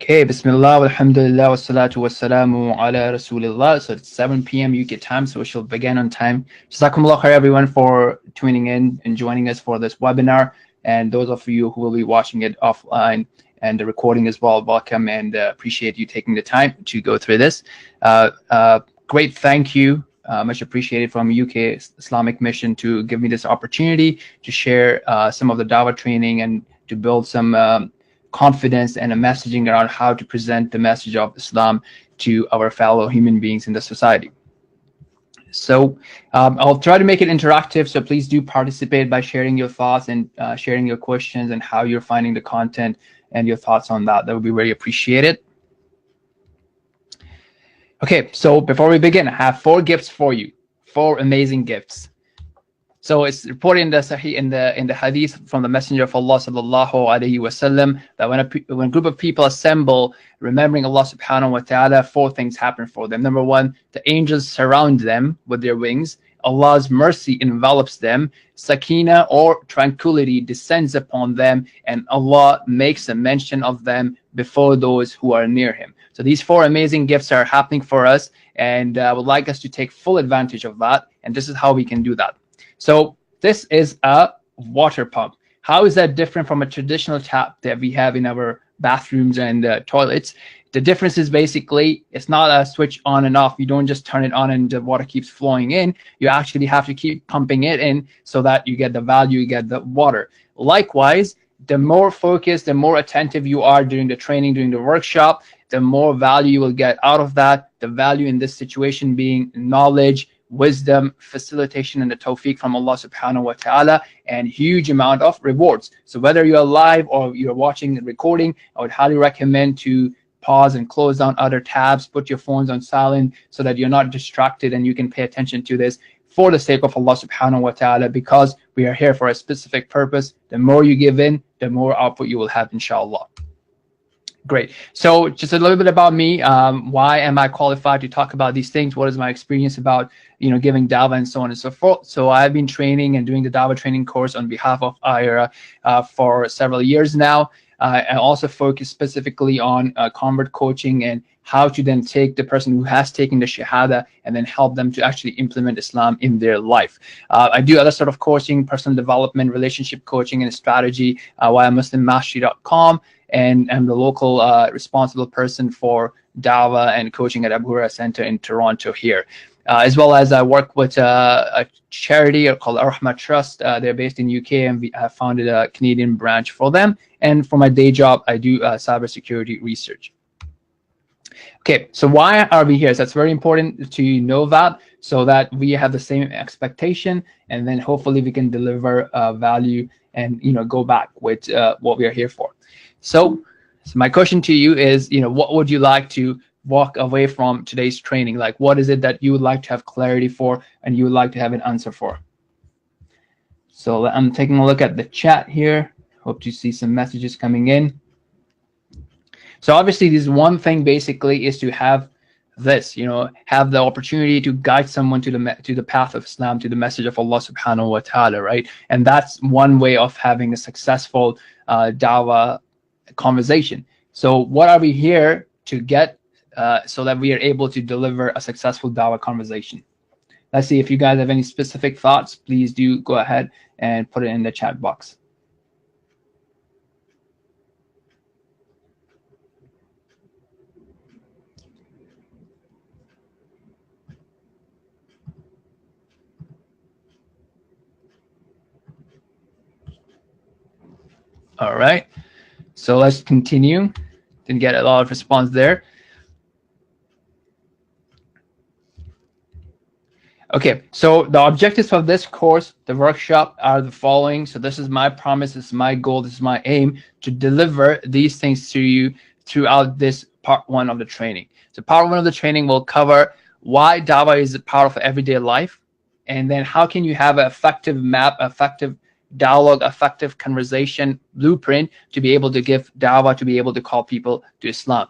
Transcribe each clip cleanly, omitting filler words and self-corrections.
Okay, Bismillah, alhamdulillah, wassalatu wassalamu ala Rasulillah. So it's 7 p.m. UK time, so we shall begin on time. Jazakumullah khair, everyone, for tuning in and joining us for this webinar. And those of you who will be watching it offline and the recording as well, welcome and appreciate you taking the time to go through this. Great thank you, much appreciated from UK Islamic Mission to give me this opportunity to share some of the Dawah training and to build some confidence and a messaging around how to present the message of Islam to our fellow human beings in the society. So I'll try to make it interactive, so please do participate by sharing your thoughts and sharing your questions and how you're finding the content and your thoughts on that. That would be very appreciated. Okay, so before we begin, I have 4 gifts for you, 4 amazing gifts. So it's reported in the Sahih, in the Hadith from the Messenger of Allah sallallahu alaihi wasallam, that when a group of people assemble, remembering Allah subhanahu wa taala, 4 things happen for them. Number 1, the angels surround them with their wings. Allah's mercy envelops them. Sakina, or tranquility, descends upon them, and Allah makes a mention of them before those who are near Him. So these 4 amazing gifts are happening for us, and I would like us to take full advantage of that. And this is how we can do that. So this is a water pump. How is that different from a traditional tap that we have in our bathrooms and toilets? The difference is basically it's not a switch on and off. You don't just turn it on and the water keeps flowing in. You actually have to keep pumping it in so that you get the value, you get the water. Likewise, the more focused, the more attentive you are during the training, during the workshop, the more value you will get out of that. The value in this situation being knowledge, wisdom, facilitation, and the tawfiq from Allah subhanahu wa ta'ala, and huge amount of rewards. So whether you're live or you're watching the recording, I would highly recommend to pause and close down other tabs, put your phones on silent so that you're not distracted and you can pay attention to this for the sake of Allah subhanahu wa ta'ala, because we are here for a specific purpose. The more you give in, the more output you will have, inshallah. Great. So just a little bit about me. Why am I qualified to talk about these things? What is my experience about, giving Dawah and so on and so forth? So I've been training and doing the Dawah training course on behalf of IRA for several years now. I also focus specifically on convert coaching and how to then take the person who has taken the Shahada and then help them to actually implement Islam in their life. I do other sort of coaching, personal development, relationship coaching, and strategy via MuslimMastery.com. And I'm the local responsible person for Dawah and coaching at Abu Hurairah Center in Toronto here. As well as I work with a charity called Ar-Rahma Trust. They're based in UK, and we have founded a Canadian branch for them. And for my day job, I do cybersecurity research. Okay, so why are we here? So that's very important to know that, so that we have the same expectation, and then hopefully we can deliver value and go back with what we are here for. So my question to you is, what would you like to walk away from today's training? Like, what is it that you would like to have clarity for and you would like to have an answer for? So I'm taking a look at the chat here. Hope to see some messages coming in. So obviously, this one thing basically is to have this, have the opportunity to guide someone to the path of Islam, to the message of Allah subhanahu wa ta'ala, right? And that's one way of having a successful Dawah conversation. So what are we here to get so that we are able to deliver a successful Dawah conversation? Let's see if you guys have any specific thoughts. Please do go ahead and put it in the chat box. All right, so let's continue. Didn't get a lot of response there. Okay, so the objectives of this course, the workshop, are the following. So this is my promise, this is my goal, this is my aim, to deliver these things to you throughout this part 1 of the training. So part 1 of the training will cover why Dawah is a part of everyday life, and then how can you have an effective map, effective dialogue, effective conversation blueprint to be able to give Dawah, to be able to call people to Islam.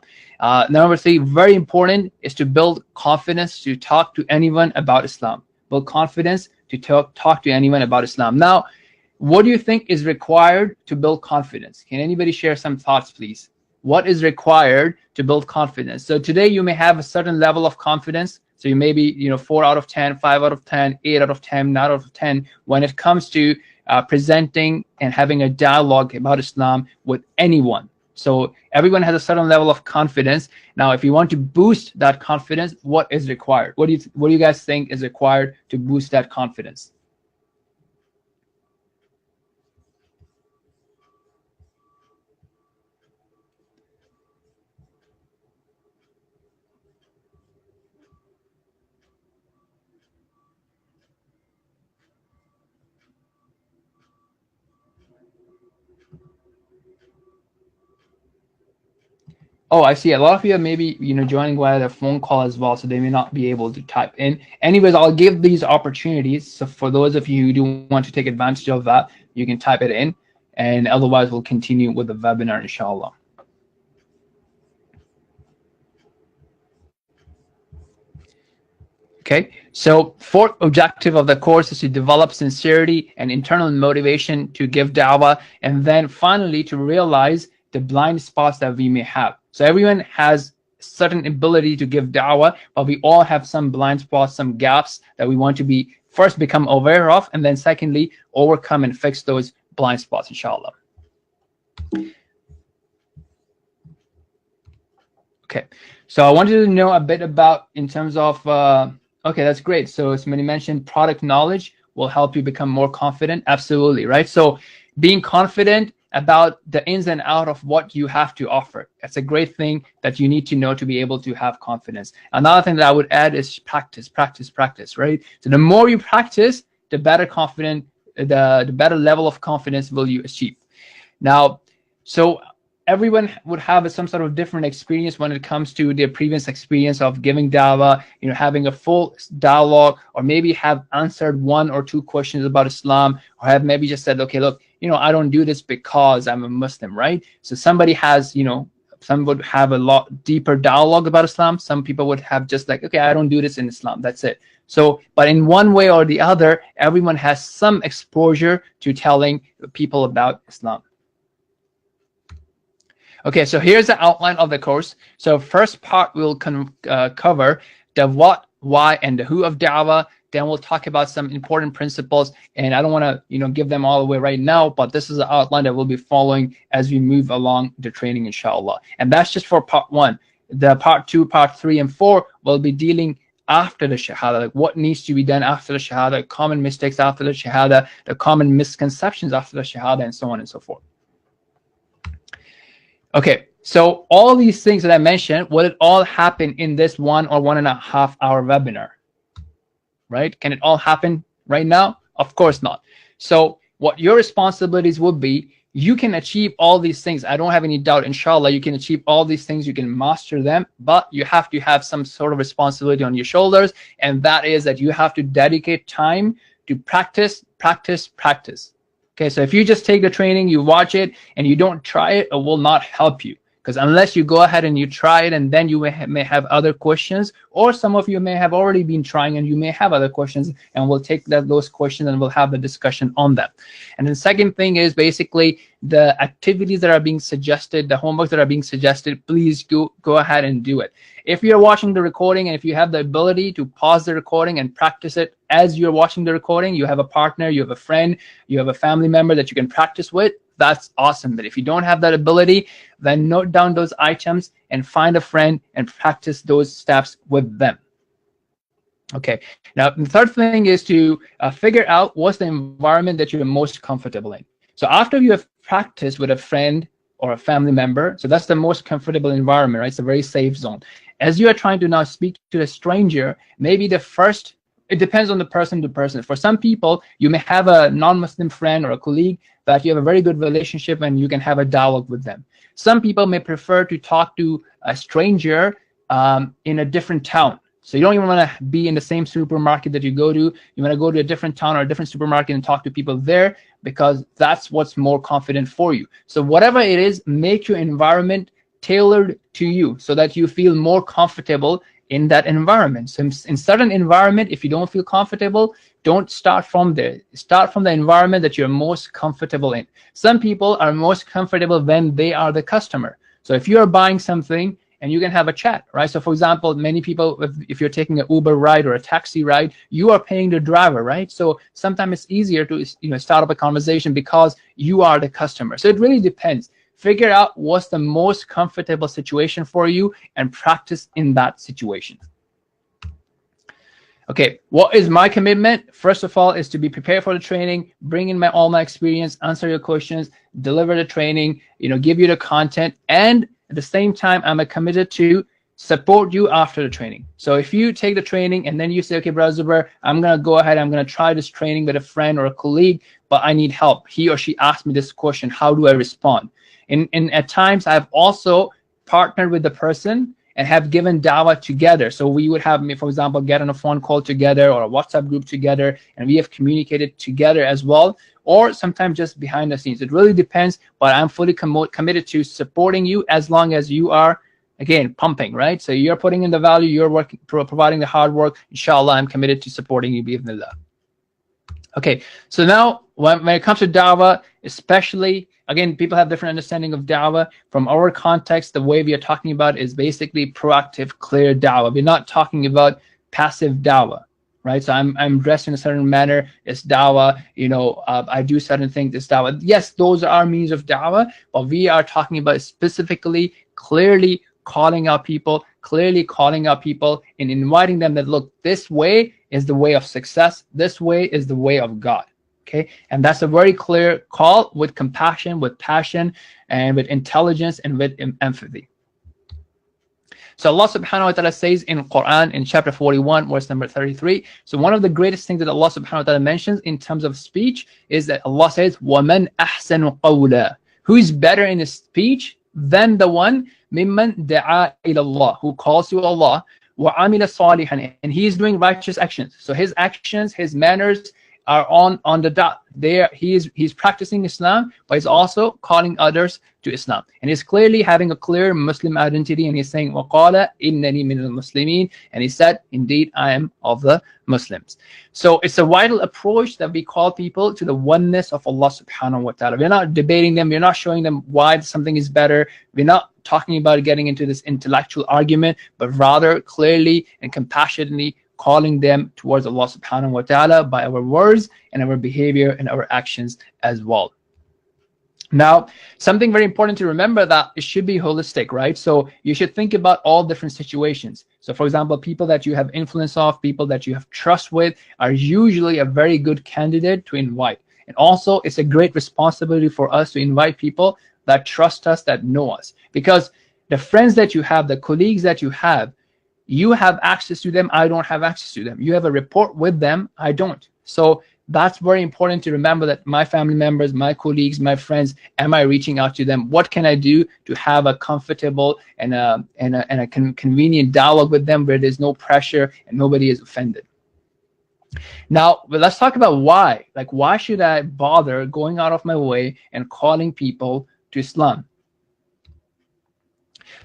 Number 3, very important, is to build confidence to talk to anyone about Islam. Build confidence to talk to anyone about Islam. Now, what do you think is required to build confidence? Can anybody share some thoughts, please? what is required to build confidence. So today you may have a certain level of confidence. So you may be, 4 out of 10, 5 out of 10, 8 out of 10, 9 out of 10 when it comes to presenting and having a dialogue about Islam with anyone. So everyone has a certain level of confidence. Now, if you want to boost that confidence, what is required? What do you guys think is required to boost that confidence? Oh, I see. A lot of you are maybe, joining via the phone call as well, so they may not be able to type in. Anyways, I'll give these opportunities. So for those of you who do want to take advantage of that, you can type it in, and otherwise we'll continue with the webinar, inshallah. Okay, so fourth objective of the course is to develop sincerity and internal motivation to give da'wah, and then finally to realize the blind spots that we may have. So everyone has certain ability to give da'wah, but we all have some blind spots, some gaps that we want to be first become aware of, and then secondly, overcome and fix those blind spots, inshallah. Okay, so I wanted to know a bit about in terms of, okay, that's great. So somebody mentioned product knowledge will help you become more confident. Absolutely, right? So being confident about the ins and out of what you have to offer. That's a great thing that you need to know to be able to have confidence. Another thing that I would add is practice, practice, practice, right? So the more you practice, the better confident, the better level of confidence will you achieve. Now, so everyone would have some sort of different experience when it comes to their previous experience of giving da'wah, having a full dialogue, or maybe have answered 1 or 2 questions about Islam, or have maybe just said, okay, look, I don't do this because I'm a Muslim, right? So somebody has, some would have a lot deeper dialogue about Islam. Some people would have just like, okay, I don't do this in Islam, that's it. So, but in one way or the other, everyone has some exposure to telling people about Islam. Okay, so here's the outline of the course. So first part we'll cover the what, why, and the who of da'wah. Then we'll talk about some important principles, and I don't want to give them all the way right now, but this is the outline that we'll be following as we move along the training, inshallah. And that's just for part 1. The part 2, part 3, and 4 will be dealing after the shahada, like what needs to be done after the shahada, common mistakes after the shahada, the common misconceptions after the shahada, and so on and so forth. Okay, so all these things that I mentioned, will it all happen in this 1 or 1.5 hour webinar? Right? Can it all happen right now? Of course not. So what your responsibilities would be, you can achieve all these things. I don't have any doubt, inshallah, you can achieve all these things, you can master them, but you have to have some sort of responsibility on your shoulders, and that is that you have to dedicate time to practice, practice, practice. Okay, so if you just take the training, you watch it, and you don't try it, it will not help you. Because unless you go ahead and you try it, and then you may have other questions, or some of you may have already been trying and you may have other questions, and we'll take those questions and we'll have the discussion on them. And the second thing is basically the activities that are being suggested, the homework that are being suggested, please go ahead and do it. If you're watching the recording and if you have the ability to pause the recording and practice it as you're watching the recording, you have a partner, you have a friend, you have a family member that you can practice with, that's awesome. But if you don't have that ability, then note down those items and find a friend and practice those steps with them. Okay, now the third thing is to figure out what's the environment that you're most comfortable in. So after you have practiced with a friend or a family member, so that's the most comfortable environment, right? It's a very safe zone. As you are trying to now speak to a stranger, maybe the first, it depends on the person to person. For some people, you may have a non-Muslim friend or a colleague that you have a very good relationship and you can have a dialogue with them. Some people may prefer to talk to a stranger in a different town. So you don't even want to be in the same supermarket that you go to. You want to go to a different town or a different supermarket and talk to people there, because that's what's more confident for you. So whatever it is, make your environment tailored to you so that you feel more comfortable in that environment. So in certain environment, if you don't feel comfortable, don't start from there. Start from the environment that you're most comfortable in. Some people are most comfortable when they are the customer. So if you're buying something, and you can have a chat, right? So for example, many people, if you're taking an Uber ride or a taxi ride, you are paying the driver, right? So sometimes it's easier to start up a conversation because you are the customer. So it really depends. Figure out what's the most comfortable situation for you and practice in that situation. Okay, what is my commitment? First of all, is to be prepared for the training, bring in all my experience, answer your questions, deliver the training, give you the content, and at the same time, I'm committed to support you after the training. So if you take the training and then you say, okay, Brother Zubair, I'm going to go ahead, I'm going to try this training with a friend or a colleague, but I need help. He or she asked me this question. How do I respond? And at times, I've also partnered with the person and have given dawah together. So we would have, for example, get on a phone call together or a WhatsApp group together, and we have communicated together as well, or sometimes just behind the scenes. It really depends, but I'm fully committed to supporting you as long as you are, again, pumping, right? So you're putting in the value, you're working, providing the hard work. Inshallah, I'm committed to supporting you, bi'idhnillah. Okay, so now when it comes to dawah, especially, again, people have different understanding of dawah. From our context, the way we are talking about is basically proactive, clear dawah. We're not talking about passive dawah, right? So I'm dressed in a certain manner, it's dawah, I do certain things, it's dawah. Yes, those are means of dawah, but we are talking about specifically, clearly calling out people, and inviting them that, look, this way is the way of success, this way is the way of God. Okay, and that's a very clear call with compassion, with passion, and with intelligence, and with empathy. So Allah subhanahu wa ta'ala says in Quran in chapter 41, verse number 33. So one of the greatest things that Allah subhanahu wa ta'ala mentions in terms of speech is that Allah says, وَمَنْ أَحْسَنُ قَوْلًا. Who is better in his speech than the one مِمَّنْ دَعَا إِلَى اللَّهِ, who calls to Allah, وَعَمِلَ صَالِحًا, and he is doing righteous actions. So his actions, his manners are on the dot. There he's practicing Islam, but he's also calling others to Islam, and he's clearly having a clear Muslim identity, and he's saying وَقَالَ إِنَّنِي مِنَ الْمُسْلِمِينَ, and he said, indeed, I am of the Muslims. So it's a vital approach that we call people to the oneness of Allah subhanahu wa ta'ala. We're not debating them, we're not showing them why something is better, we're not talking about getting into this intellectual argument, but rather clearly and compassionately calling them towards Allah subhanahu wa ta'ala by our words and our behavior and our actions as well. Now, something very important to remember, that it should be holistic, right? So you should think about all different situations. So for example, people that you have influence of, people that you have trust with, are usually a very good candidate to invite. And also, it's a great responsibility for us to invite people that trust us, that know us. Because the friends that you have, the colleagues that you have access to them, I don't have access to them. You have a rapport with them, I don't. So that's very important to remember, that my family members, my colleagues, my friends, am I reaching out to them? What can I do to have a comfortable and a convenient dialogue with them where there's no pressure and nobody is offended? Now, let's talk about why. Like, why should I bother going out of my way and calling people to Islam?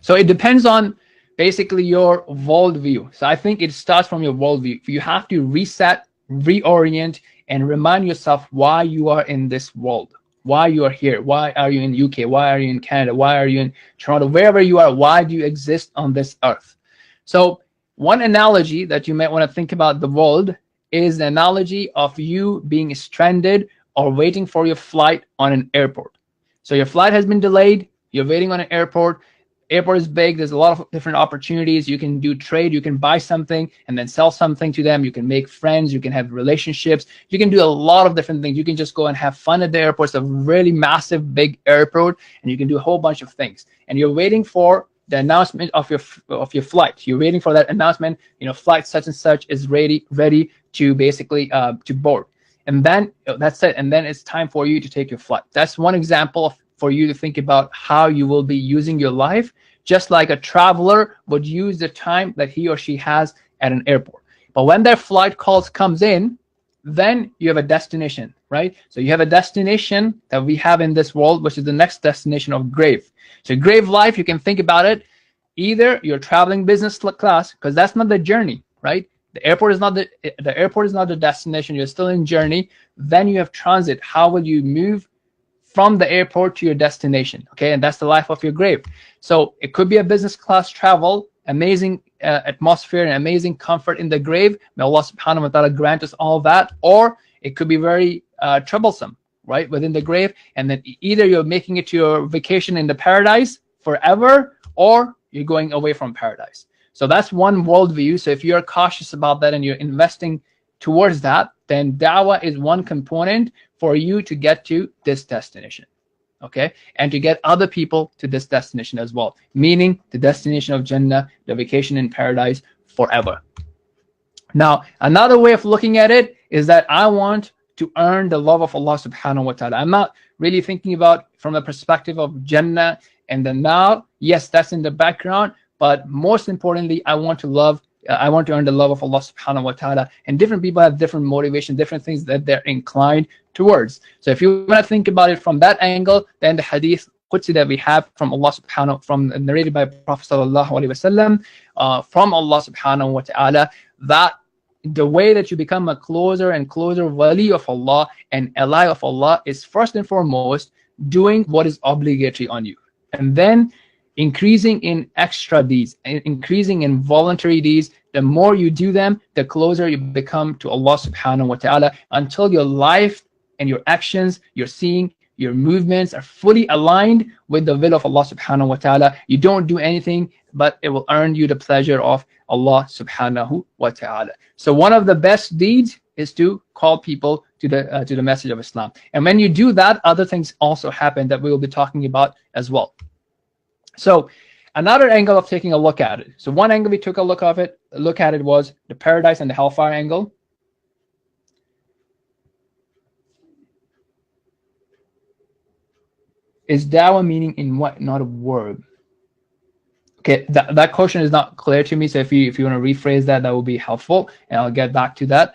So it depends on basically your worldview. So I think it starts from your worldview. You have to reset, reorient, and remind yourself why you are in this world, why you are here, why are you in UK, why are you in Canada, why are you in Toronto, wherever you are, why do you exist on this earth? So one analogy that you might want to think about the world is the analogy of you being stranded or waiting for your flight on an airport. So your flight has been delayed, you're waiting on an airport. Airport is big, there's a lot of different opportunities. You can do trade, you can buy something and then sell something to them, you can make friends, you can have relationships, you can do a lot of different things. You can just go and have fun at the airport. It's a really massive, big airport, and you can do a whole bunch of things. And you're waiting for the announcement of your flight. You're waiting for that announcement, flight such and such is ready to basically to board. And then that's it, and then it's time for you to take your flight. That's one example for you to think about how you will be using your life, just like a traveler would use the time that he or she has at an airport. But when their flight calls comes in, then you have a destination, right? So you have a destination that we have in this world, which is the next destination of grave. So grave life, you can think about it, either you're traveling business class, because that's not the journey, right? The airport is not the destination, you're still in journey. Then you have transit. How will you move from the airport to your destination. Okay, and that's the life of your grave. So it could be a business class travel, amazing atmosphere and amazing comfort in the grave. May Allah subhanahu wa ta'ala grant us all that. Or it could be very troublesome, right, within the grave. And then either you're making it to your vacation in the paradise forever, or you're going away from paradise. So that's one worldview. So if you're cautious about that and you're investing towards that, then da'wah is one component for you to get to this destination. Okay, and to get other people to this destination as well, meaning the destination of Jannah, the vacation in paradise forever. Now, another way of looking at it is that I want to earn the love of Allah subhanahu wa ta'ala. I'm not really thinking about from the perspective of Jannah and the now. Yes, that's in the background, but most importantly, I want to earn the love of Allah subhanahu wa ta'ala. And different people have different motivation, different things that they're inclined towards. So if you want to think about it from that angle, then the hadith Qudsi that we have from Allah subhanahu, from narrated by Prophet sallallahu alaihi wasallam, from Allah subhanahu wa ta'ala, that the way that you become a closer and closer wali of Allah and ally of Allah is first and foremost doing what is obligatory on you, and then increasing in extra deeds, increasing in voluntary deeds. The more you do them, the closer you become to Allah subhanahu wa ta'ala, until your life and your actions, your seeing, your movements are fully aligned with the will of Allah subhanahu wa ta'ala. You don't do anything, but it will earn you the pleasure of Allah subhanahu wa ta'ala. So one of the best deeds is to call people to the message of Islam. And when you do that, other things also happen that we will be talking about as well. So another angle of taking a look at it. So one angle we took a look at it was the paradise and the hellfire angle. Is da'wah meaning in what, not a verb? Okay, that question is not clear to me. So if you want to rephrase that, that will be helpful, and I'll get back to that.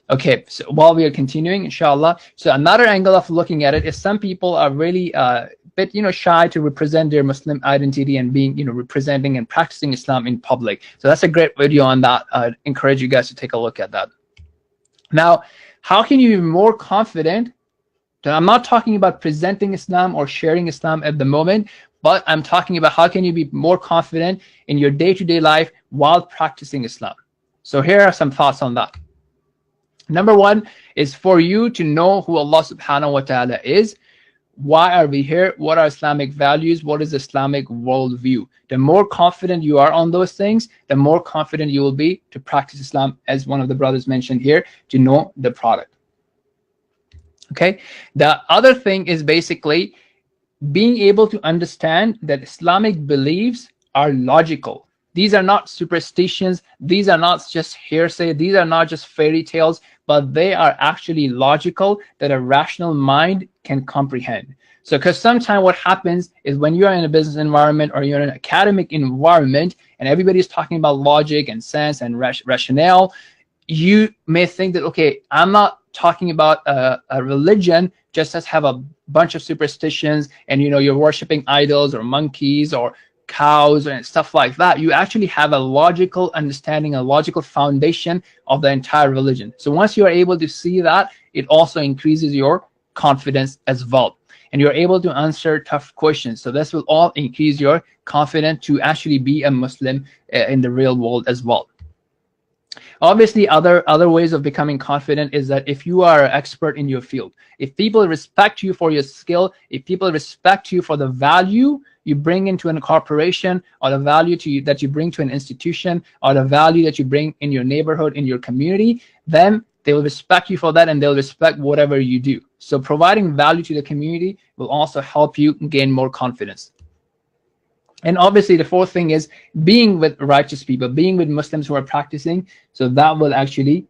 Okay, so while we are continuing, inshallah. So another angle of looking at it is some people are really bit shy to represent their Muslim identity and being representing and practicing Islam in public. So that's a great video on that. I'd encourage you guys to take a look at that. Now, how can you be more confident? I'm not talking about presenting Islam or sharing Islam at the moment, but I'm talking about how can you be more confident in your day-to-day life while practicing Islam. So here are some thoughts on that. Number one is for you to know who Allah subhanahu wa ta'ala is. Why are we here? What are Islamic values? What is Islamic worldview? The more confident you are on those things, the more confident you will be to practice Islam, as one of the brothers mentioned here, to know the product. Okay, the other thing is basically being able to understand that Islamic beliefs are logical. These are not superstitions. These are not just hearsay. These are not just fairy tales, but they are actually logical, that a rational mind can comprehend. So because sometimes what happens is when you are in a business environment or you're in an academic environment and everybody's talking about logic and sense and rationale, you may think that, okay, I'm not talking about a religion just as have a bunch of superstitions and you're worshiping idols or monkeys or cows and stuff like that. You actually have a logical understanding, a logical foundation of the entire religion. So once you are able to see that, it also increases your confidence as well, and you're able to answer tough questions. So this will all increase your confidence to actually be a Muslim in the real world as well. Obviously, other ways of becoming confident is that if you are an expert in your field, if people respect you for your skill, if people respect you for the value you bring into a corporation, or the value that you bring to an institution, or the value that you bring in your neighborhood, in your community, then they will respect you for that, and they'll respect whatever you do. So providing value to the community will also help you gain more confidence. And obviously, the fourth thing is being with righteous people, being with Muslims who are practicing. So that will actually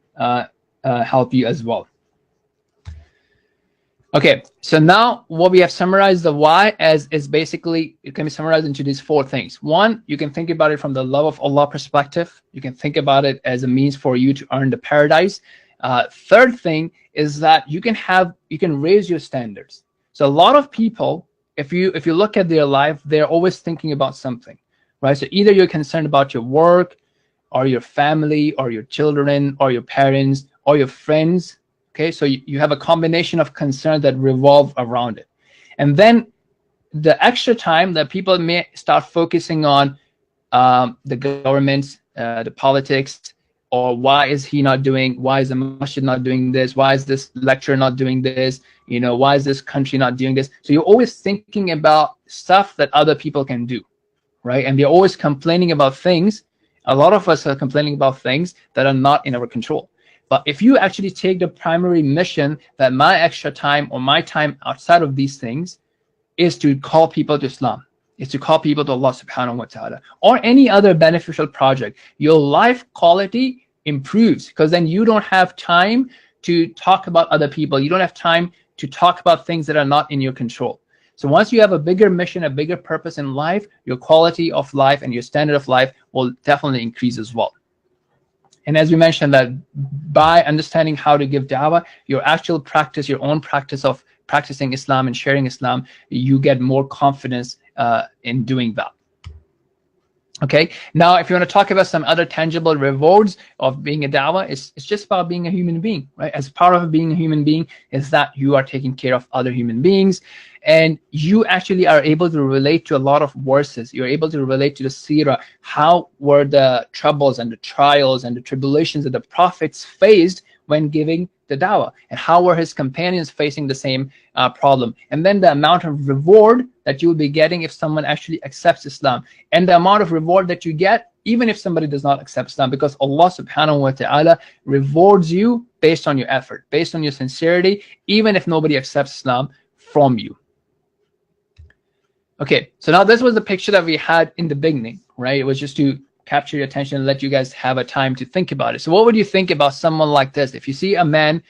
help you as well. Okay, so now what we have summarized the why as is basically, it can be summarized into these four things. One, you can think about it from the love of Allah perspective. You can think about it as a means for you to earn the paradise. Third thing is that you can raise your standards. So a lot of people, if you look at their life, they're always thinking about something, right? So either you're concerned about your work or your family or your children or your parents or your friends. Okay, so you have a combination of concerns that revolve around it. And then the extra time that people may start focusing on the government, the politics, or why is he not doing, why is the masjid not doing this, why is this lecturer not doing this, you know, why is this country not doing this? So you're always thinking about stuff that other people can do, right? And they're always complaining about things. A lot of us are complaining about things that are not in our control. But if you actually take the primary mission that my extra time or my time outside of these things is to call people to Islam, is to call people to Allah subhanahu wa ta'ala, or any other beneficial project, your life quality improves, because then you don't have time to talk about other people. You don't have time to talk about things that are not in your control. So once you have a bigger mission, a bigger purpose in life, your quality of life and your standard of life will definitely increase as well. And as we mentioned, that by understanding how to give da'wah, your actual practice, your own practice of practicing Islam and sharing Islam, you get more confidence in doing that. Okay, now if you want to talk about some other tangible rewards of being a da'wah, it's just about being a human being, right? As part of being a human being is that you are taking care of other human beings, and you actually are able to relate to a lot of verses. You're able to relate to the seerah. How were the troubles and the trials and the tribulations that the prophets faced when giving the da'wah, and how were his companions facing the same problem? And then the amount of reward that you will be getting if someone actually accepts Islam, and the amount of reward that you get even if somebody does not accept Islam, because Allah subhanahu wa ta'ala rewards you based on your effort, based on your sincerity, even if nobody accepts Islam from you. Okay, so now this was the picture that we had in the beginning, right? It was just to capture your attention and let you guys have a time to think about it. So what would you think about someone like this? If you see a man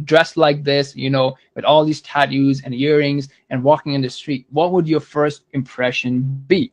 dressed like this, you know, with all these tattoos and earrings and walking in the street, what would your first impression be?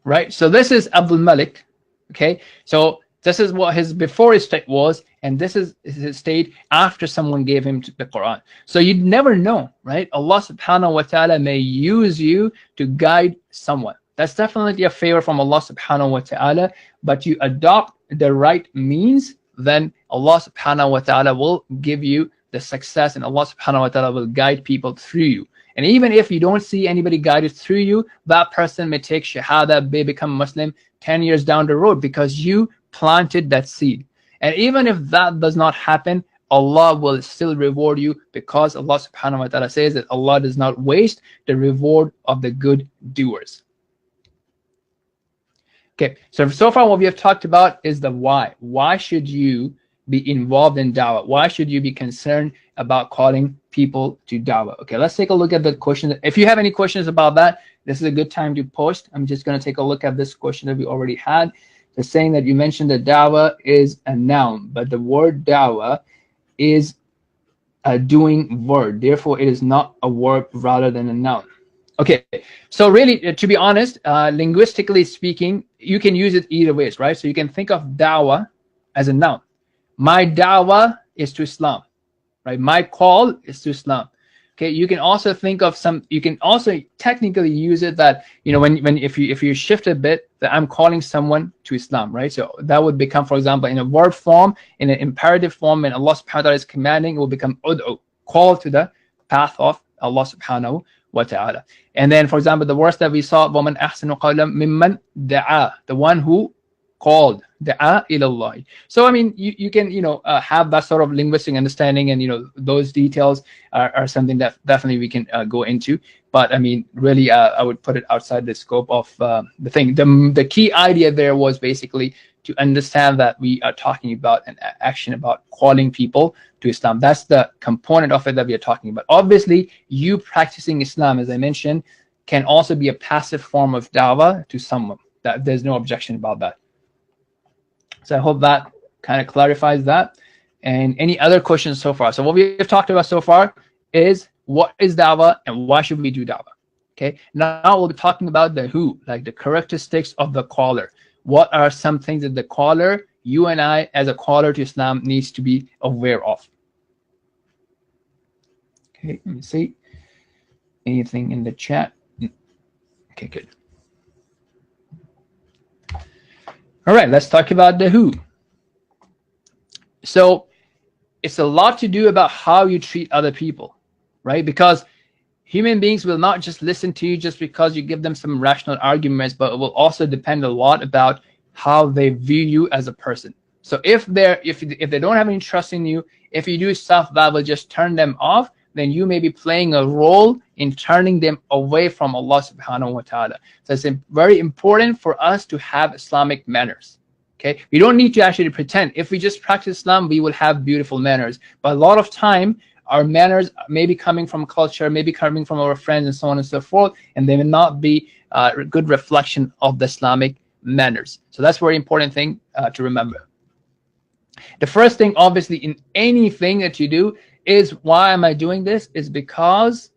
Right, so this is Abdul Malik. Okay, so this is what his before his state was, and this is his state after someone gave him the Quran. So you'd never know, right? Allah subhanahu wa ta'ala may use you to guide someone. That's definitely a favor from Allah subhanahu wa ta'ala, but you adopt the right means, then Allah subhanahu wa ta'ala will give you the success, and Allah subhanahu wa ta'ala will guide people through you. And even if you don't see anybody guided through you, that person may take shahada, may become Muslim 10 years down the road because you planted that seed. And even if that does not happen, Allah will still reward you, because Allah subhanahu wa ta'ala says that Allah does not waste the reward of the good doers. Okay, so far what we have talked about is the why. Why should you be involved in da'wah? Why should you be concerned about calling people to da'wah? Okay, let's take a look at the question. If you have any questions about that, this is a good time to post. I'm just going to take a look at this question that we already had. They're saying that you mentioned that da'wah is a noun, but the word da'wah is a doing word. Therefore, it is not a verb rather than a noun. Okay, so really, to be honest, linguistically speaking, you can use it either ways, right? So you can think of da'wah as a noun. My da'wah is to Islam, right? My call is to Islam. Okay, you can also think of you can also technically use it that, you know, if you shift a bit, that I'm calling someone to Islam, right? So that would become, for example, in a verb form, in an imperative form, when Allah subhanahu wa ta'ala is commanding, it will become ud'u, call to the path of Allah subhanahu wa ta'ala. And then, for example, the verse that we saw, وَمَنْ أَحْسَنُ قَوْلًا مِمَّنْ دَعَا, the one who called, da'a ilallah. So I mean, you can, you know, have that sort of linguistic understanding, and you know, those details are something that definitely we can go into. But I mean, really, I would put it outside the scope of the thing. The key idea there was basically to understand that we are talking about an action about calling people to Islam. That's the component of it that we are talking about. Obviously, you practicing Islam, as I mentioned, can also be a passive form of da'wah to someone. That there's no objection about that. So I hope that kind of clarifies that. And any other questions so far? So what we have talked about so far is what is da'wah and why should we do da'wah? Okay, now we'll be talking about the who, like the characteristics of the caller. What are some things that the caller, you and I as a caller to Islam, needs to be aware of? Okay, let me see. Anything in the chat? Okay, good. All right, let's talk about the who. So it's a lot to do about how you treat other people, right? Because human beings will not just listen to you just because you give them some rational arguments, but it will also depend a lot about how they view you as a person. So if they don't have any trust in you, if you do stuff that will just turn them off, then you may be playing a role in turning them away from Allah subhanahu wa ta'ala. So it's very important for us to have Islamic manners. Okay, we don't need to actually pretend. If we just practice Islam, we will have beautiful manners. But a lot of time, our manners may be coming from culture, maybe coming from our friends and so on and so forth, and they may not be a good reflection of the Islamic manners. So that's a very important thing to remember. The first thing, obviously, in anything that you do is, why am I doing this? Is because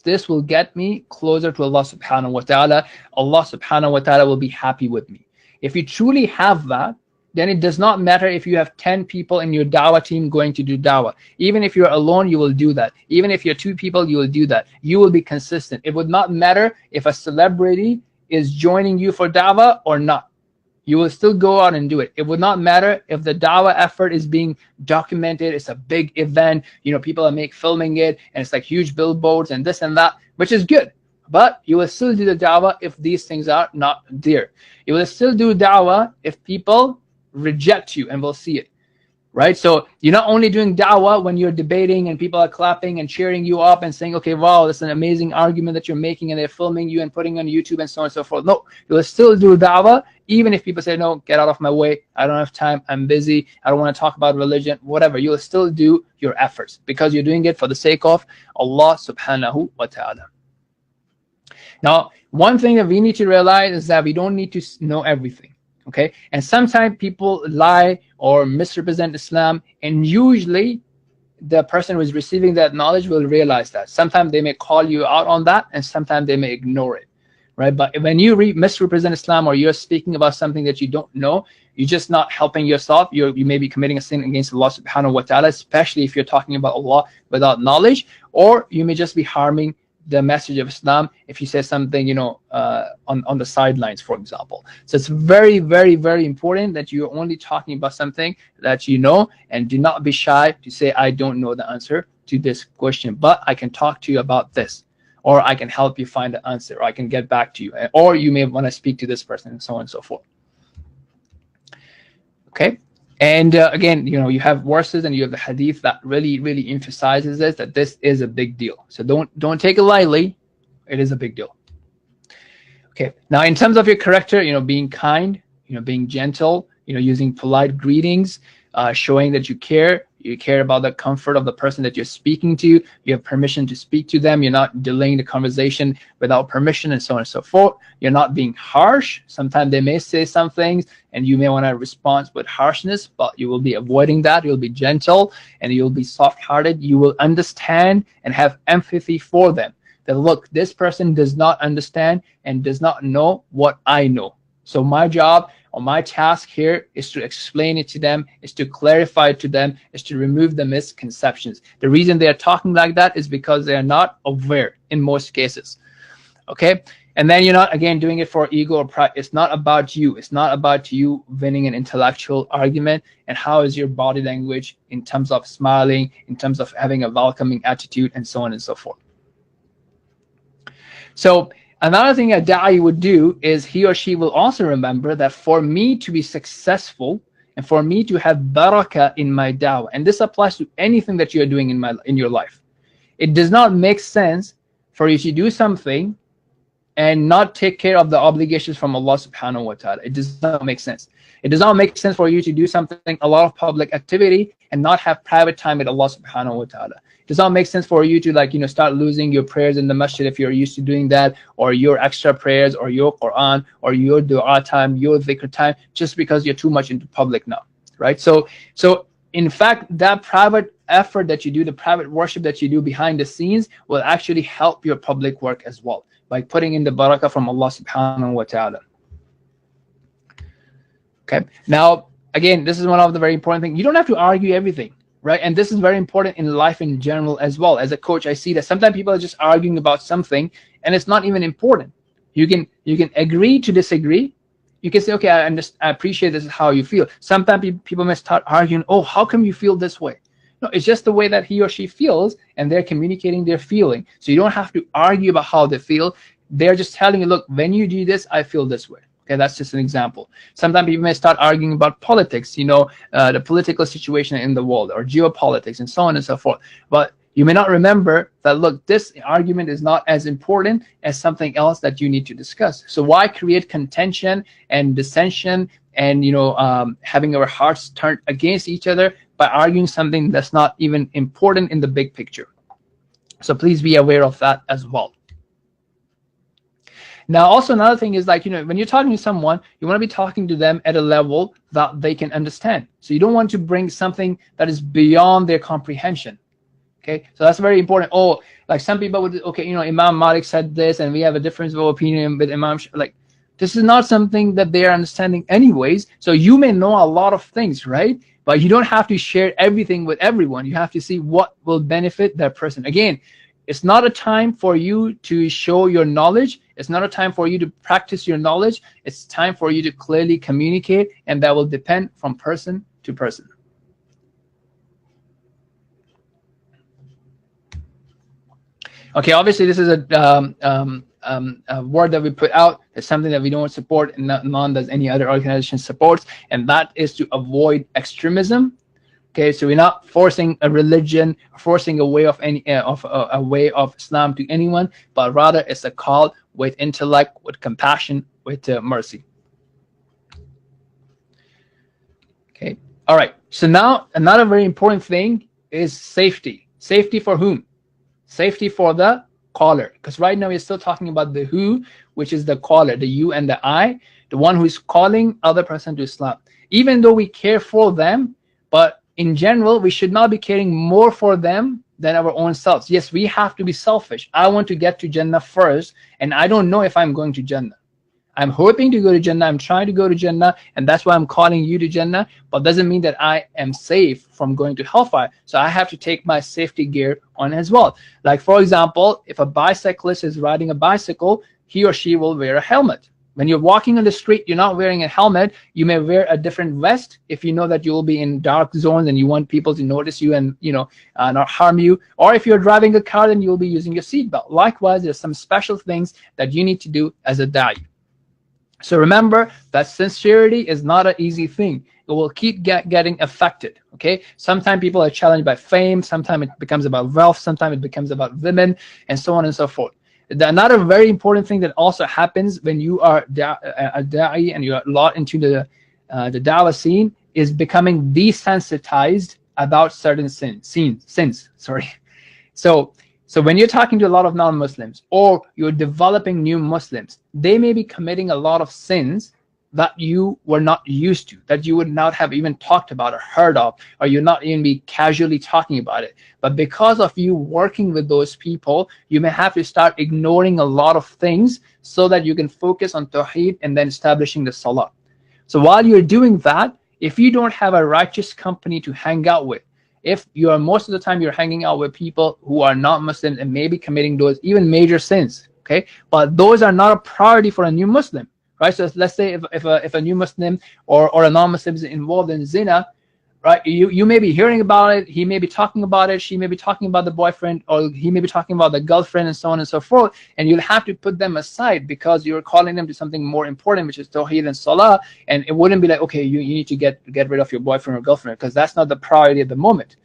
this will get me closer to Allah subhanahu wa ta'ala. Allah subhanahu wa ta'ala will be happy with me. If you truly have that, then it does not matter if you have 10 people in your dawah team going to do dawah. Even if you're alone, you will do that. Even if you're 2 people, you will do that. You will be consistent. It would not matter if a celebrity is joining you for dawah or not. You will still go out and do it. It would not matter if the dawah effort is being documented. It's a big event. You know, people are filming it, and it's like huge billboards and this and that, which is good. But you will still do the dawah if these things are not there. You will still do dawah if people reject you and will see it, right? So you're not only doing dawah when you're debating and people are clapping and cheering you up and saying, okay, wow, that's an amazing argument that you're making, and they're filming you and putting on YouTube and so on and so forth. No, you will still do dawah even if people say, no, get out of my way, I don't have time, I'm busy, I don't want to talk about religion, whatever. You will still do your efforts because you're doing it for the sake of Allah subhanahu wa ta'ala. Now, one thing that we need to realize is that we don't need to know everything, okay? And sometimes people lie or misrepresent Islam, and usually the person who is receiving that knowledge will realize that. Sometimes they may call you out on that, and sometimes they may ignore it, right? But when you misrepresent Islam, or you're speaking about something that you don't know, you're just not helping yourself. You may be committing a sin against Allah subhanahu wa ta'ala, especially if you're talking about Allah without knowledge, or you may just be harming the message of Islam if you say something, you know, on the sidelines, for example. So it's very, very, very important that you're only talking about something that you know, and do not be shy to say, I don't know the answer to this question, but I can talk to you about this, or I can help you find the answer, or I can get back to you, or you may want to speak to this person, and so on and so forth. Okay. And again, you know, you have verses and you have the hadith that really, really emphasizes this, that this is a big deal. So don't take it lightly. It is a big deal. Okay. Now, in terms of your character, you know, being kind, you know, being gentle, you know, using polite greetings, showing that you care about the comfort of the person that you're speaking to. You have permission to speak to them. You're not delaying the conversation without permission, and so on and so forth. You're not being harsh. Sometimes they may say some things and you may want to respond with harshness, but you will be avoiding that. You'll be gentle and you'll be soft-hearted. You will understand and have empathy for them. That, look, this person does not understand and does not know what I know. So my job, or my task here, is to explain it to them, is to clarify it to them, is to remove the misconceptions. The reason they are talking like that is because they are not aware in most cases. Okay? And then you're not, again, doing it for ego or pride. It's not about you. It's not about you winning an intellectual argument. And how is your body language in terms of smiling, in terms of having a welcoming attitude, and so on and so forth. So another thing a da'i would do is he or she will also remember that for me to be successful and for me to have barakah in my da'wah, and this applies to anything that you're doing in your life, it does not make sense for you to do something and not take care of the obligations from Allah subhanahu wa ta'ala. It does not make sense. It does not make sense for you to do something, a lot of public activity, and not have private time with Allah subhanahu wa ta'ala. It does not make sense for you to, like, you know, start losing your prayers in the masjid if you're used to doing that, or your extra prayers, or your Quran, or your dua time, your dhikr time, just because you're too much into public now, right? So in fact, that private effort that you do, the private worship that you do behind the scenes, will actually help your public work as well, by putting in the barakah from Allah subhanahu wa ta'ala. Okay. Now, again, this is one of the very important things. You don't have to argue everything, right? And this is very important in life in general as well. As a coach, I see that sometimes people are just arguing about something and it's not even important. You can agree to disagree. You can say, okay, I appreciate this is how you feel. Sometimes people may start arguing, oh, how come you feel this way? No, it's just the way that he or she feels, and they're communicating their feeling. So you don't have to argue about how they feel. They're just telling you, look, when you do this, I feel this way. Okay, that's just an example. Sometimes people may start arguing about politics, the political situation in the world, or geopolitics, and so on and so forth. But you may not remember that, look, this argument is not as important as something else that you need to discuss. So why create contention and dissension and having our hearts turned against each other by arguing something that's not even important in the big picture? So please be aware of that as well. Now, also another thing is, like, when you're talking to someone, you want to be talking to them at a level that they can understand. So you don't want to bring something that is beyond their comprehension. Okay, so that's very important. Oh, like some people would, okay, Imam Malik said this, and we have a difference of opinion with Imam. Like, this is not something that they are understanding anyways. So you may know a lot of things, right? But you don't have to share everything with everyone. You have to see what will benefit that person. Again, it's not a time for you to show your knowledge. It's not a time for you to practice your knowledge. It's time for you to clearly communicate, and that will depend from person to person. Okay, obviously this is a word that we put out. It's something that we don't support, and none does any other organization supports, and that is to avoid extremism. Okay, so we're not forcing a religion, forcing a way of a way of Islam to anyone, but rather it's a call with intellect, with compassion, with mercy. Okay, all right. So now another very important thing is safety. Safety for whom? Safety for the caller, because right now we're still talking about the who, which is the caller, the you and the I, the one who is calling other person to Islam. Even though we care for them, but in general, we should not be caring more for them than our own selves. Yes, we have to be selfish. I want to get to Jannah first, and I don't know if I'm going to Jannah. I'm hoping to go to Jannah. I'm trying to go to Jannah, and that's why I'm calling you to Jannah. But doesn't mean that I am safe from going to hellfire. So I have to take my safety gear on as well. Like, for example, if a bicyclist is riding a bicycle, he or she will wear a helmet. When you're walking on the street, you're not wearing a helmet. You may wear a different vest if you know that you will be in dark zones and you want people to notice you and not harm you. Or if you're driving a car, then you'll be using your seatbelt. Likewise, there's some special things that you need to do as a da'i. So remember that sincerity is not an easy thing. It will keep getting affected. Okay. Sometimes people are challenged by fame. Sometimes it becomes about wealth. Sometimes it becomes about women, and so on and so forth. Another very important thing that also happens when you are a da'i and you're a lot into the da'wah scene is becoming desensitized about certain sins. Sorry. So when you're talking to a lot of non-Muslims, or you're developing new Muslims, they may be committing a lot of sins that you were not used to, that you would not have even talked about or heard of, or you're not even be casually talking about it. But because of you working with those people, you may have to start ignoring a lot of things so that you can focus on Tawheed and then establishing the Salah. So while you're doing that, if you don't have a righteous company to hang out with, if you are most of the time you're hanging out with people who are not Muslims and maybe committing those even major sins, okay, but those are not a priority for a new Muslim. Right, so let's say if a new Muslim or a non-Muslim is involved in zina, right? You may be hearing about it. He may be talking about it. She may be talking about the boyfriend, or he may be talking about the girlfriend, and so on and so forth. And you'll have to put them aside because you're calling them to something more important, which is Tawheed and Salah. And it wouldn't be like, okay, you need to get rid of your boyfriend or girlfriend, because that's not the priority at the moment,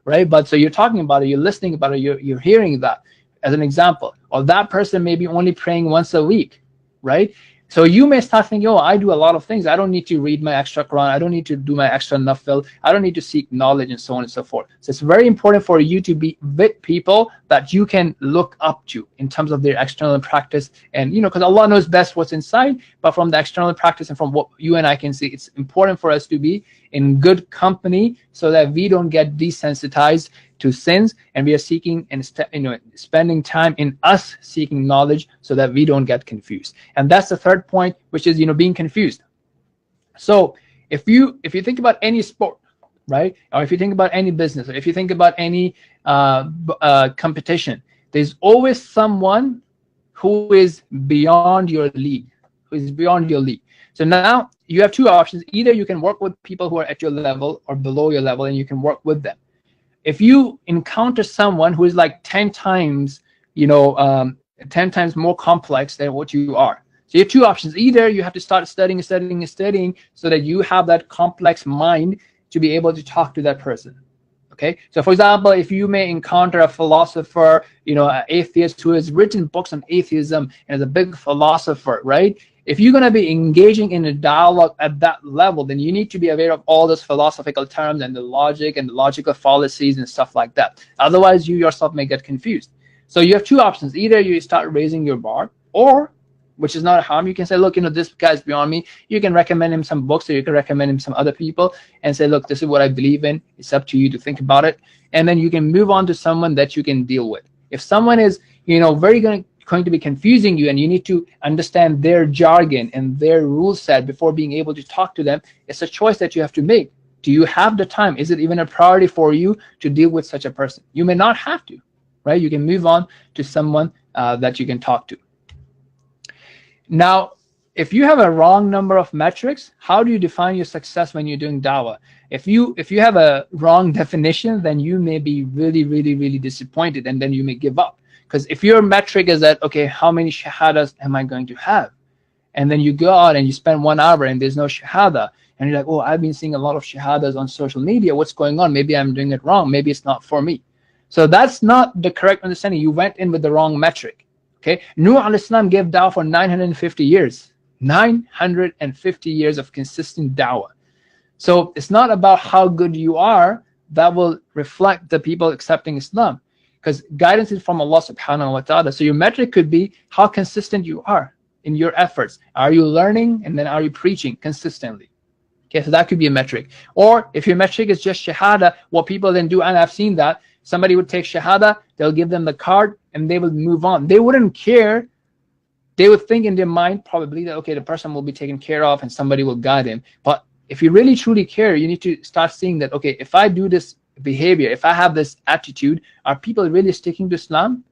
right? But so you're talking about it, you're listening about it, you're hearing that as an example. Or that person may be only praying once a week, right? So you may start thinking, oh, I do a lot of things. I don't need to read my extra Quran. I don't need to do my extra nafil. I don't need to seek knowledge, and so on and so forth. So it's very important for you to be with people that you can look up to in terms of their external practice. And, because Allah knows best what's inside, but from the external practice and from what you and I can see, it's important for us to be in good company so that we don't get desensitized to sins, and we are seeking and spending time in us seeking knowledge so that we don't get confused. And that's the third point, which is being confused. So if you think about any sport, right, or if you think about any business, or if you think about any competition, there's always someone who is beyond your league, So now you have two options. Either you can work with people who are at your level or below your level, and you can work with them. if you encounter someone who is like 10 times, 10 times more complex than what you are. So you have two options. Either you have to start studying so that you have that complex mind to be able to talk to that person. Okay, so for example, if you may encounter a philosopher, an atheist who has written books on atheism and is a big philosopher, right? If you're going to be engaging in a dialogue at that level, then you need to be aware of all those philosophical terms and the logic and the logical fallacies and stuff like that. Otherwise, you yourself may get confused. So you have two options. Either you start raising your bar, or, which is not a harm, you can say, look, this guy's beyond me. You can recommend him some books, or you can recommend him some other people and say, look, this is what I believe in. It's up to you to think about it. And then you can move on to someone that you can deal with. If someone is, very going to be confusing you, and you need to understand their jargon and their rule set before being able to talk to them, it's a choice that you have to make. Do you have the time? Is it even a priority for you to deal with such a person? You may not have to, right? You can move on to someone that you can talk to. Now, if you have a wrong number of metrics, how do you define your success when you're doing dawah? If you have a wrong definition, then you may be really, really, really disappointed, and then you may give up. Because if your metric is that, okay, how many shahadas am I going to have? And then you go out and you spend 1 hour and there's no shahada, and you're like, oh, I've been seeing a lot of shahadas on social media. What's going on? Maybe I'm doing it wrong. Maybe it's not for me. So that's not the correct understanding. You went in with the wrong metric. Okay, Nuh al-Islam gave dawah for 950 years. 950 years of consistent dawah. So it's not about how good you are that will reflect the people accepting Islam, because guidance is from Allah subhanahu wa ta'ala. So your metric could be how consistent you are in your efforts. Are you learning, and then are you preaching consistently? Okay, so that could be a metric. Or if your metric is just shahada, what people then do, and I've seen that, somebody would take shahada, they'll give them the card, and they will move on. They wouldn't care. They would think in their mind probably that, okay, the person will be taken care of and somebody will guide him. But if you really truly care, you need to start seeing that, okay, if I do this behavior, if I have this attitude, are people really sticking to Islam?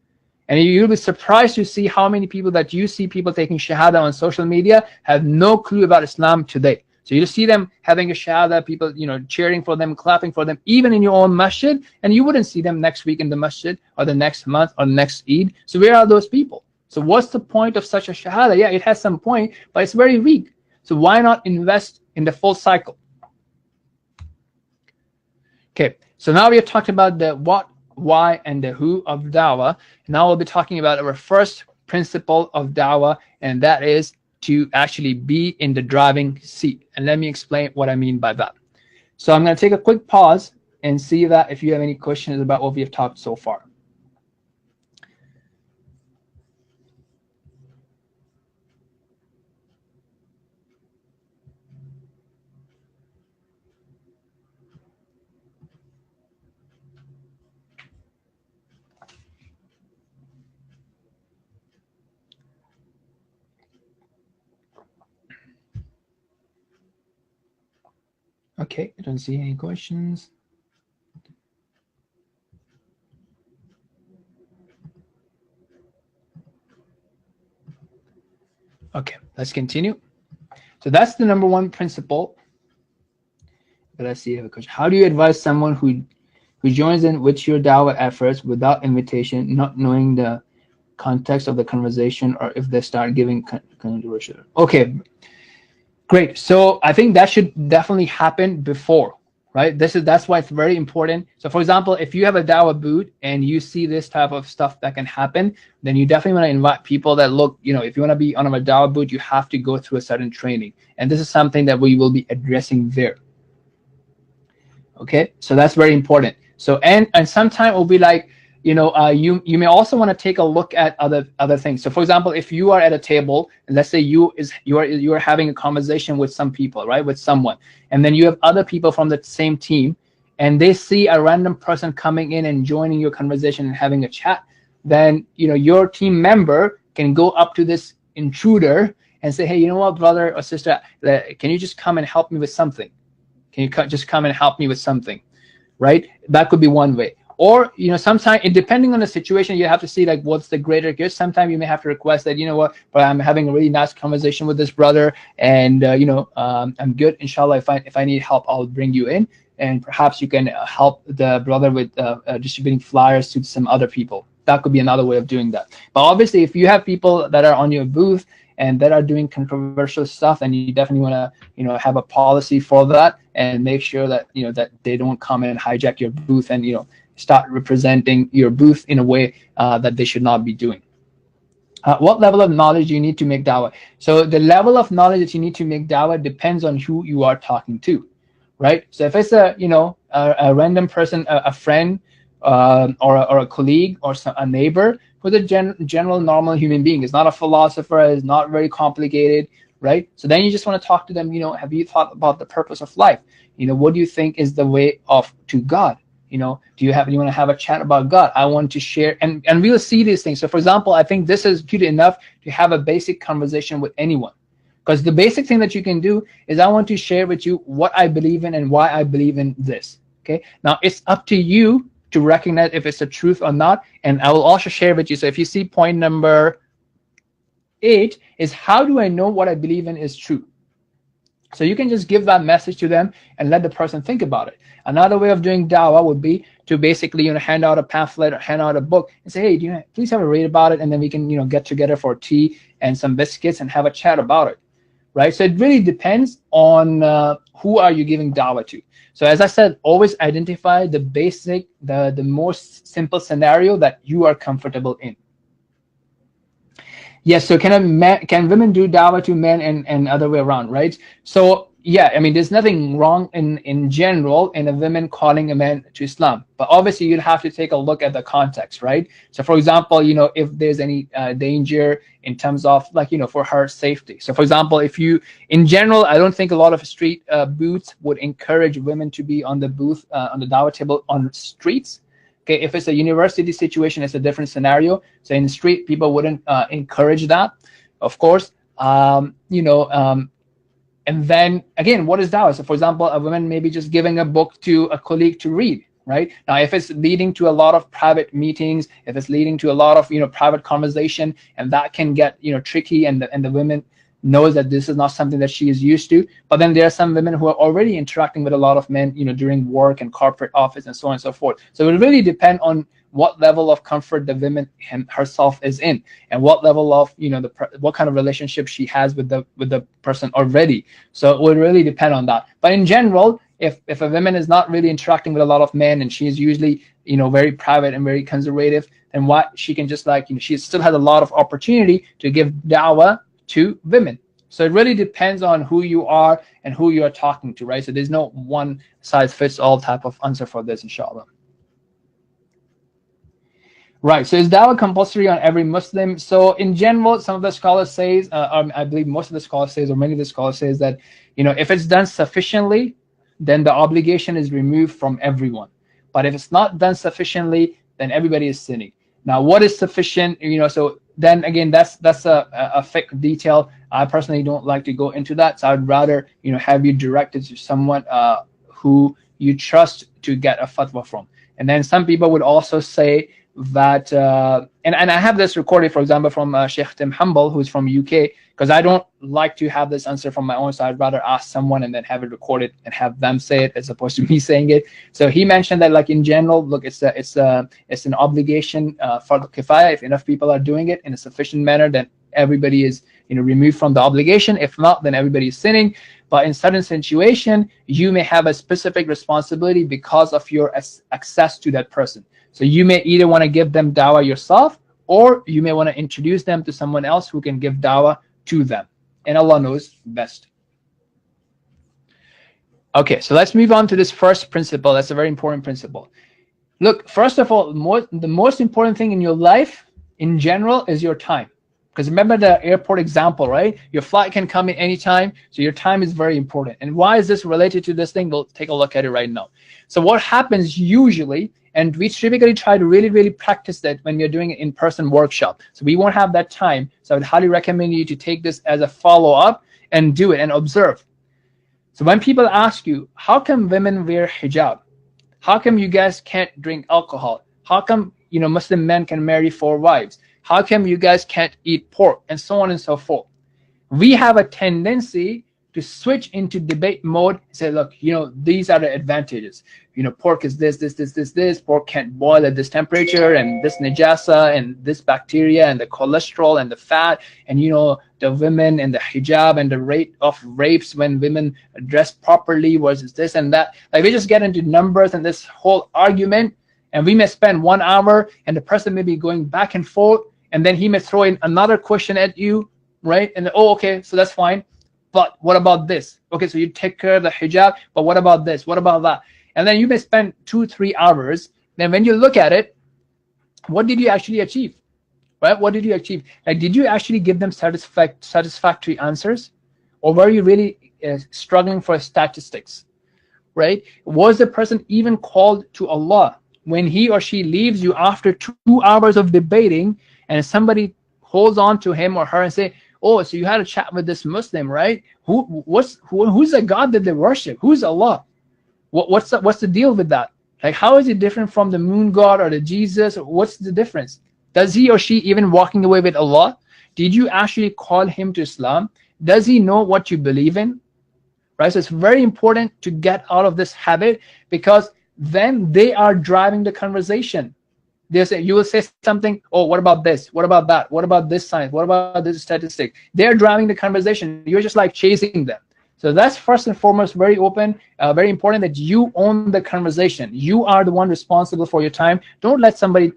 And you'll be surprised to see how many people that you see people taking shahada on social media have no clue about Islam today. So you see them having a shahada, people, cheering for them, clapping for them, even in your own masjid, and you wouldn't see them next week in the masjid or the next month or next Eid. So where are those people? So what's the point of such a shahada? Yeah, it has some point, but it's very weak. So why not invest in the full cycle? Okay, so now we have talked about the what, why, and the who of dawah. Now we'll be talking about our first principle of dawah, and that is to actually be in the driving seat. And let me explain what I mean by that. So I'm going to take a quick pause and see that if you have any questions about what we have talked so far. Okay, I don't see any questions. Okay, let's continue. So that's the number one principle. But let's see if I have a question. How do you advise someone who joins in with your dawah efforts without invitation, not knowing the context of the conversation, or if they start giving controversial? Okay, great. So I think that should definitely happen before, right? That's why it's very important. So for example, if you have a dawah booth and you see this type of stuff that can happen, then you definitely want to invite people that, look, if you want to be on a dawah booth, you have to go through a certain training. And this is something that we will be addressing there. Okay, so that's very important. So and sometimes it will be like, you may also want to take a look at other things. So for example, if you are at a table, and let's say you are having a conversation with some people, right, with someone, and then you have other people from the same team, and they see a random person coming in and joining your conversation and having a chat, then your team member can go up to this intruder and say, hey, you know what, brother or sister, can you just come and help me with something? Can you just come and help me with something, right? That could be one way. Or, sometimes, depending on the situation, you have to see like what's the greater good. Sometimes you may have to request that, but I'm having a really nice conversation with this brother, and I'm good. Inshallah, if I need help, I'll bring you in. and perhaps you can help the brother with distributing flyers to some other people. That could be another way of doing that. But obviously, if you have people that are on your booth and that are doing controversial stuff, then you definitely want to, have a policy for that and make sure that, that they don't come and hijack your booth and, start representing your booth in a way that they should not be doing. What level of knowledge do you need to make dawah? So the level of knowledge that you need to make dawah depends on who you are talking to, right? So if it's a random person, a friend, or a colleague or a neighbor who's a general normal human being, is not a philosopher, is not very complicated, right? So then you just want to talk to them. Have you thought about the purpose of life? What do you think is the way to God? Do you want to have a chat about God? I want to share, and we'll see these things. So for example, I think this is good enough to have a basic conversation with anyone, because the basic thing that you can do is, I want to share with you what I believe in and why I believe in this. Okay, now it's up to you to recognize if it's the truth or not. And I will also share with you. So if you see point number 8 is, how do I know what I believe in is true? So you can just give that message to them and let the person think about it. Another way of doing dawah would be to basically, hand out a pamphlet or hand out a book and say, hey, please have a read about it, and then we can, get together for tea and some biscuits and have a chat about it, right? So it really depends on who are you giving dawah to. So as I said, always identify the basic, the most simple scenario that you are comfortable in. Yes, so can women do dawah to men and other way around, right? So yeah, there's nothing wrong in general in a woman calling a man to Islam, but obviously you'll have to take a look at the context, right? So for example, if there's any danger in terms of for her safety. So for example, in general, I don't think a lot of street booths would encourage women to be on the booth, on the dawah table on streets. Okay, if it's a university situation, it's a different scenario. So in the street, people wouldn't encourage that, of course. And then again, what is dawah? So for example, a woman maybe just giving a book to a colleague to read, right? Now, if it's leading to a lot of private meetings, if it's leading to a lot of private conversation, and that can get tricky, and the women knows that this is not something that she is used to. But then there are some women who are already interacting with a lot of men, during work and corporate office and so on and so forth. So it will really depend on what level of comfort the woman herself is in, and what level of what kind of relationship she has with the person already. So it will really depend on that. But in general, if a woman is not really interacting with a lot of men, and she is usually very private and very conservative, then what she can just she still has a lot of opportunity to give dawah to women. So it really depends on who you are and who you are talking to, right? So there's no one size fits all type of answer for this, inshallah. Right, so is dawah compulsory on every Muslim? So in general, some of the scholars say, I believe most of the scholars say, or many of the scholars say, that if it's done sufficiently, then the obligation is removed from everyone. But if it's not done sufficiently, then everybody is sinning. Now, what is sufficient? So then again, that's a fiqh detail. I personally don't like to go into that, so I'd rather have you directed to someone who you trust to get a fatwa from. And then some people would also say that, and I have this recorded, for example, from Sheikh Tim Humble, who's from UK, because I don't like to have this answer from my own, so I'd rather ask someone and then have it recorded and have them say it as opposed to me saying it. So he mentioned that, in general, look, it's an obligation for the kifaya. If enough people are doing it in a sufficient manner, then everybody is removed from the obligation. If not, then everybody is sinning. But in certain situation, you may have a specific responsibility because of your access to that person. So you may either want to give them dawah yourself, or you may want to introduce them to someone else who can give dawah to them. And Allah knows best. Okay, so let's move on to this first principle. That's a very important principle. Look, first of all, the most important thing in your life in general is your time. Because remember the airport example, right? Your flight can come in anytime, so your time is very important. And why is this related to this thing? We'll take a look at it right now. So what happens usually, and we typically try to really practice that when we're doing an in-person workshop. So we won't have that time. So I would highly recommend you to take this as a follow-up and do it and observe. So when people ask you, how come women wear hijab? How come you guys can't drink alcohol? How come Muslim men can marry 4 wives? How come you guys can't eat pork? And so on and so forth. We have a tendency to switch into debate mode, say, look, these are the advantages. Pork is this. Pork can't boil at this temperature, and this najasa, and this bacteria, and the cholesterol, and the fat, and the women and the hijab, and the rate of rapes when women dress properly versus this and that. Like, we just get into numbers and this whole argument, and we may spend 1 hour, and the person may be going back and forth, and then he may throw in another question at you, right? And okay, so that's fine. But what about this? Okay, so you take care of the hijab, but what about this? What about that? And then you may spend 2-3 hours. Then when you look at it, what did you actually achieve? Right? What did you achieve? Like, did you actually give them satisfactory answers? Or were you really struggling for statistics? Right? Was the person even called to Allah? When he or she leaves you after 2 hours of debating, and somebody holds on to him or her and say, oh, so you had a chat with this Muslim, right? Who's the God that they worship? Who's Allah? What's the deal with that? Like, how is it different from the moon god or the Jesus? What's the difference? Does he or she even walking away with Allah? Did you actually call him to Islam? Does he know what you believe in? Right? So it's very important to get out of this habit, because then they are driving the conversation. You will say something, oh, what about this? What about that? What about this science? What about this statistic? They're driving the conversation. You're just like chasing them. So that's first and foremost very very important, that you own the conversation. You are the one responsible for your time. Don't let somebody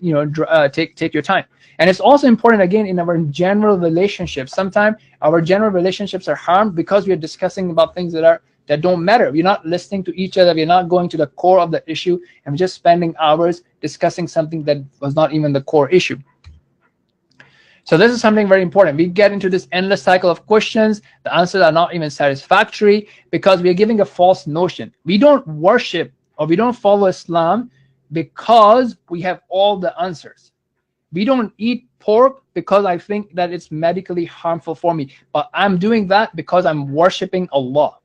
take your time. And it's also important, again, in our general relationships. Sometimes our general relationships are harmed because we are discussing about things that don't matter. We're not listening to each other. We're not going to the core of the issue, and we're just spending hours discussing something that was not even the core issue. So this is something very important. We get into this endless cycle of questions. The answers are not even satisfactory because we are giving a false notion. We don't worship or we don't follow Islam because we have all the answers. We don't eat pork because I think that it's medically harmful for me, but I'm doing that because I'm worshiping Allah.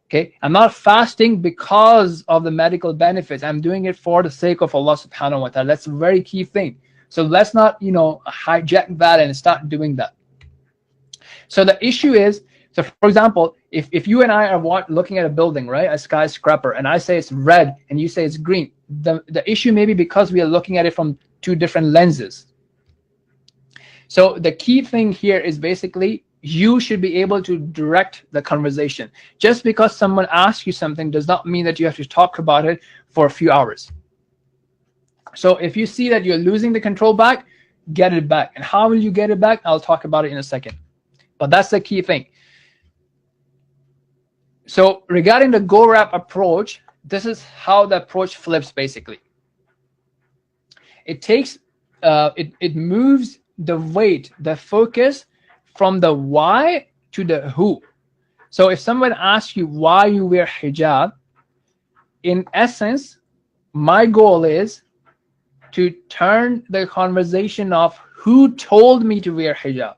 Okay, I'm not fasting because of the medical benefits. I'm doing it for the sake of Allah subhanahu wa ta'ala. That's a very key thing. So let's not, hijack that and start doing that. So the issue is, so for example, if you and I are looking at a building, right, a skyscraper, and I say it's red and you say it's green, the issue may be because we are looking at it from 2 different lenses. So the key thing here is basically, you should be able to direct the conversation. Just because someone asks you something does not mean that you have to talk about it for a few hours. So if you see that you're losing the control back, get it back. And how will you get it back? I'll talk about it in a second. But that's the key thing. So regarding the GoWrap approach, this is how the approach flips basically. It takes, it moves the weight, the focus from the why to the who. So if someone asks you why you wear hijab, in essence, my goal is to turn the conversation of who told me to wear hijab.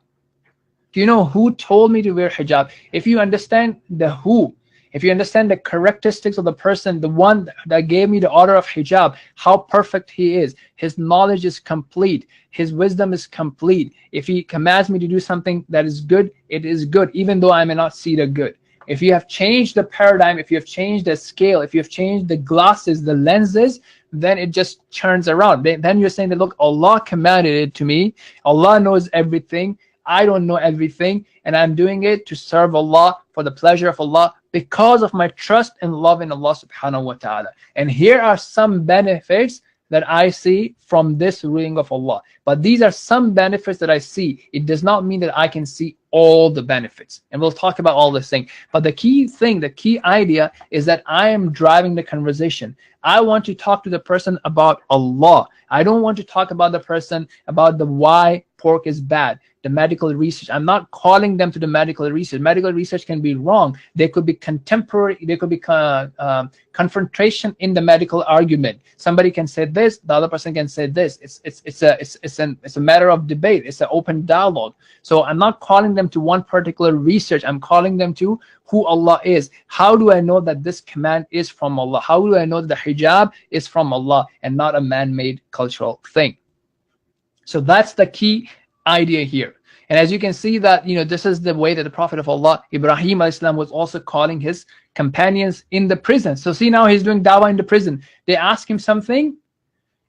Do you know who told me to wear hijab? If you understand the who, if you understand the characteristics of the person, the one that gave me the order of hijab, how perfect he is, his knowledge is complete, his wisdom is complete. If he commands me to do something that is good, it is good, even though I may not see the good. If you have changed the paradigm, if you have changed the scale, if you have changed the glasses, the lenses, then it just turns around. Then you're saying that, look, Allah commanded it to me. Allah knows everything. I don't know everything, and I'm doing it to serve Allah, for the pleasure of Allah, because of my trust and love in Allah subhanahu wa ta'ala. And here are some benefits that I see from this ruling of Allah. But these are some benefits that I see. It does not mean that I can see all the benefits. And we'll talk about all this thing. But the key thing, the key idea is that I am driving the conversation. I want to talk to the person about Allah. I don't want to talk about the person about the why pork is bad, the medical research. I'm not calling them to the medical research. Medical research can be wrong. There could be contemporary, there could be confrontation in the medical argument. Somebody can say this, the other person can say this. It's a matter of debate. It's an open dialogue. So I'm not calling them to one particular research. I'm calling them to who Allah is. How do I know that this command is from Allah? How do I know that the hijab is from Allah and not a man-made cultural thing? So that's the key idea here. And as you can see that, this is the way that the Prophet of Allah, Ibrahim alayhi salam, was also calling his companions in the prison. So see, now he's doing dawah in the prison. They ask him something,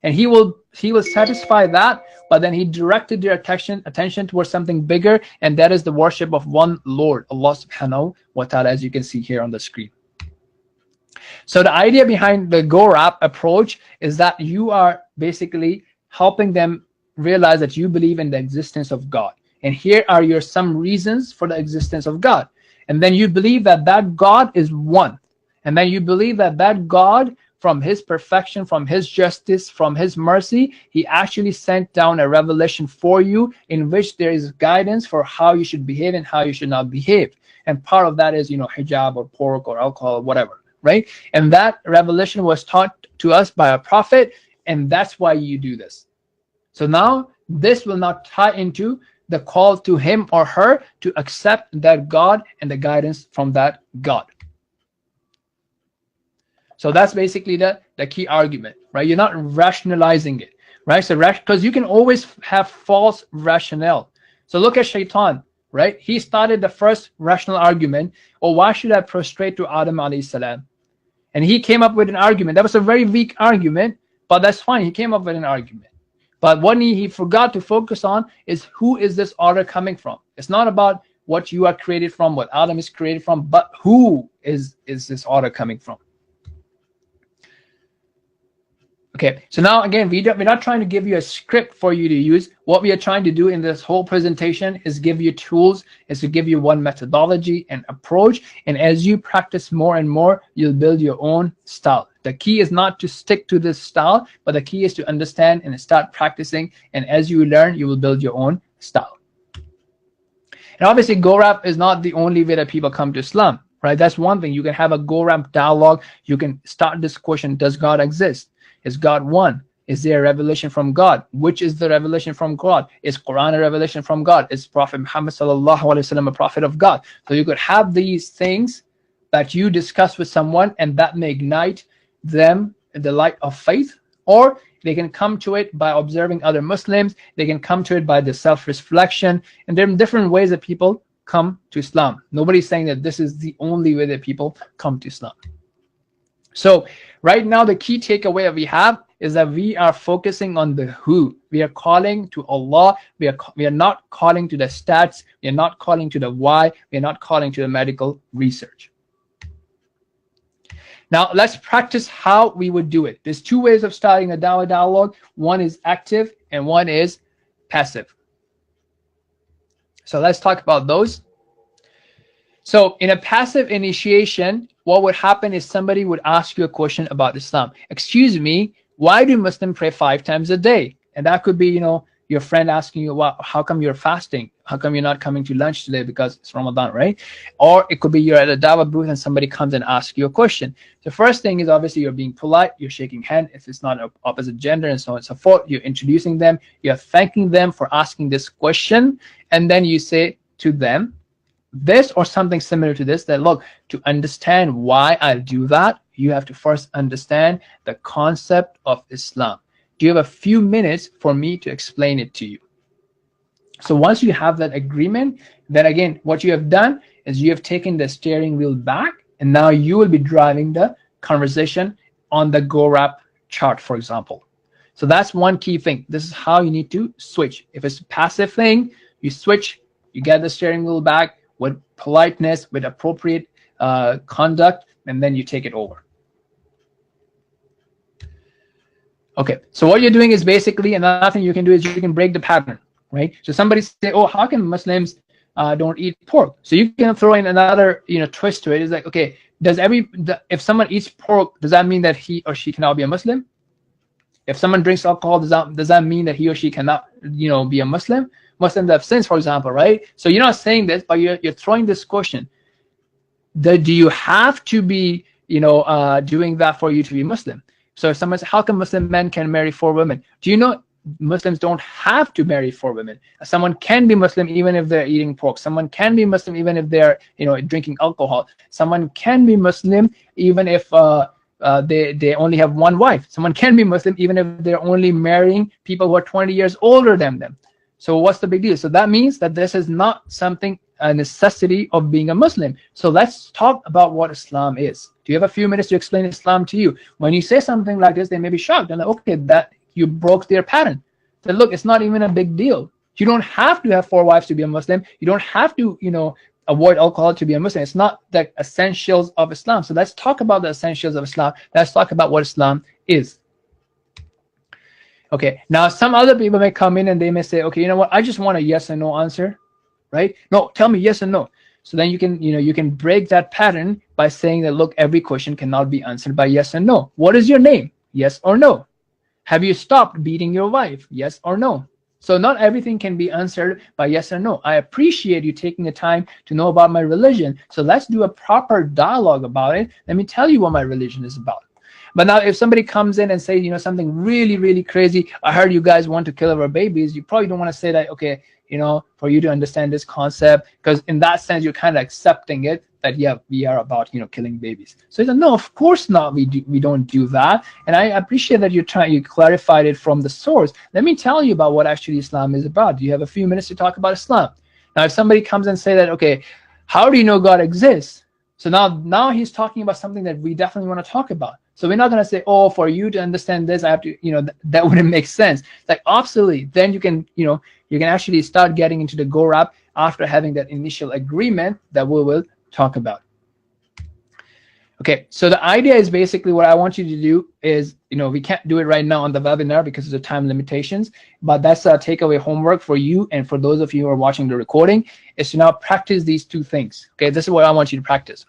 and he will satisfy that, but then he directed their attention towards something bigger, and that is the worship of one Lord, Allah subhanahu wa ta'ala, as you can see here on the screen. So the idea behind the Go Rap approach is that you are basically helping them realize that you believe in the existence of God. And here are some reasons for the existence of God. And then you believe that that God is one. And then you believe that that God, from his perfection, from his justice, from his mercy, he actually sent down a revelation for you in which there is guidance for how you should behave and how you should not behave. And part of that is, hijab or pork or alcohol or whatever, right? And that revelation was taught to us by a prophet, and that's why you do this. So now this will not tie into the call to him or her to accept that God and the guidance from that God. So that's basically the key argument, right? You're not rationalizing it, right? So because you can always have false rationale. So look at Shaitan, right? He started the first rational argument, or why should I prostrate to Adam alayhi salam? And he came up with an argument. That was a very weak argument, but that's fine. He came up with an argument. But what he forgot to focus on is, who is this order coming from? It's not about what you are created from, what Adam is created from, but who is this order coming from? Okay, so now again, we're not trying to give you a script for you to use. What we are trying to do in this whole presentation is give you tools, is to give you one methodology and approach. And as you practice more and more, you'll build your own style. The key is not to stick to this style, but the key is to understand and start practicing. And as you learn, you will build your own style. And obviously, Go Rap is not the only way that people come to Islam, right? That's one thing. You can have a Go Rap dialogue. You can start this question: does God exist? Is God one? Is there a revelation from God? Which is the revelation from God? Is Quran a revelation from God? Is Prophet Muhammad sallallahu alaihi wasallam a prophet of God? So you could have these things that you discuss with someone, and that may ignite them in the light of faith, or they can come to it by observing other Muslims. They can come to it by the self-reflection, and there are different ways that people come to Islam. Nobody's saying that this is the only way that people come to Islam. So right now, the key takeaway that we have is that we are focusing on the who. We are calling to Allah. We are not calling to the stats. We are not calling to the why. We are not calling to the medical research. Now let's practice how we would do it. There's two ways of starting a Dawah dialogue. One is active and one is passive. So let's talk about those. So in a passive initiation, what would happen is somebody would ask you a question about Islam. Excuse me, why do Muslims pray 5 times a day? And that could be, your friend asking you, well, how come you're fasting? How come you're not coming to lunch today because it's Ramadan, right? Or it could be you're at a Dawah booth and somebody comes and asks you a question. The first thing is obviously you're being polite, you're shaking hand if it's not an opposite gender and so on and so forth. You're introducing them, you're thanking them for asking this question, and then you say to them this or something similar to this, that look, to understand why I do that, you have to first understand the concept of Islam. Do you have a few minutes for me to explain it to you? So once you have that agreement, then again, what you have done is you have taken the steering wheel back, and now you will be driving the conversation on the Go Rap chart, for example. So that's one key thing. This is how you need to switch. If it's a passive thing, you switch, you get the steering wheel back with politeness, with appropriate conduct, and then you take it over. Okay, so what you're doing is basically, another thing you can do is you can break the pattern, right? So somebody say, oh, how come Muslims don't eat pork? So you can throw in another twist to it. It's like, okay, if someone eats pork, does that mean that he or she cannot be a Muslim? If someone drinks alcohol, does that mean that he or she cannot be a Muslim? Muslims have sins, for example, right? So you're not saying this, but you're throwing this question. Do you have to be doing that for you to be Muslim? So if someone says, how come Muslim men can marry 4 women? Do you know Muslims don't have to marry 4 women? Someone can be Muslim even if they're eating pork. Someone can be Muslim even if they're drinking alcohol. Someone can be Muslim even if they only have 1 wife. Someone can be Muslim even if they're only marrying people who are 20 years older than them. So what's the big deal? So that means that this is not something, a necessity of being a Muslim. So let's talk about what Islam is. Do you have a few minutes to explain Islam to you? When you say something like this, they may be shocked and like, okay, that you broke their pattern. So look, it's not even a big deal. You don't have to have 4 wives to be a Muslim. You don't have to, avoid alcohol to be a Muslim. It's not the essentials of Islam. So let's talk about the essentials of Islam. Let's talk about what Islam is. Okay, now some other people may come in and they may say, okay, you know what, I just want a yes and no answer, right? No, tell me yes and no. So then you can break that pattern by saying that, look, every question cannot be answered by yes and no. What is your name? Yes or no. Have you stopped beating your wife? Yes or no. So not everything can be answered by yes or no. I appreciate you taking the time to know about my religion. So let's do a proper dialogue about it. Let me tell you what my religion is about. But now if somebody comes in and say, something really, really crazy, I heard you guys want to kill our babies, you probably don't want to say that, okay, for you to understand this concept, because in that sense, you're kind of accepting it that, yeah, we are about, killing babies. So he said, no, of course not. We don't do that. And I appreciate that you clarified it from the source. Let me tell you about what actually Islam is about. Do you have a few minutes to talk about Islam? Now, if somebody comes and say that, okay, how do you know God exists? So now he's talking about something that we definitely want to talk about. So we're not going to say, oh, for you to understand this, I have to, that wouldn't make sense. Like, absolutely. Then you can actually start getting into the go wrap after having that initial agreement that we will talk about. Okay, so the idea is basically what I want you to do is, we can't do it right now on the webinar because of the time limitations, but that's a takeaway homework for you and for those of you who are watching the recording, is to now practice these 2 things. Okay, this is what I want you to practice.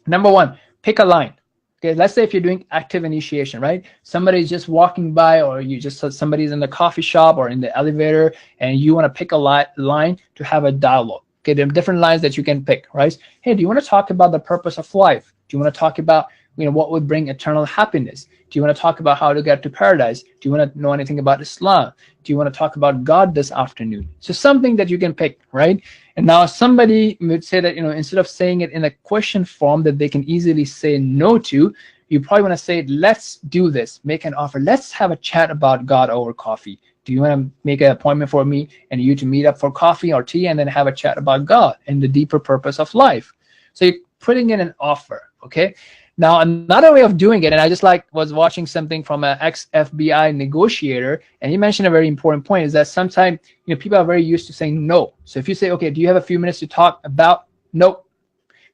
Number 1, pick a line. Okay, let's say if you're doing active initiation, right? Somebody's just walking by, or somebody's in the coffee shop or in the elevator, and you want to pick a line to have a dialogue. Okay, there are different lines that you can pick, right? Hey, do you want to talk about the purpose of life? Do you want to talk about, what would bring eternal happiness? Do you want to talk about how to get to paradise? Do you want to know anything about Islam? Do you want to talk about God this afternoon? So something that you can pick, right? And now somebody would say that, instead of saying it in a question form that they can easily say no to, you probably want to say, let's do this, make an offer. Let's have a chat about God over coffee. Do you want to make an appointment for me and you to meet up for coffee or tea and then have a chat about God and the deeper purpose of life? So you're putting in an offer, okay? Now, another way of doing it, and I just was watching something from an ex-FBI negotiator, and he mentioned a very important point, is that sometimes, people are very used to saying no. So if you say, okay, do you have a few minutes to talk about? No.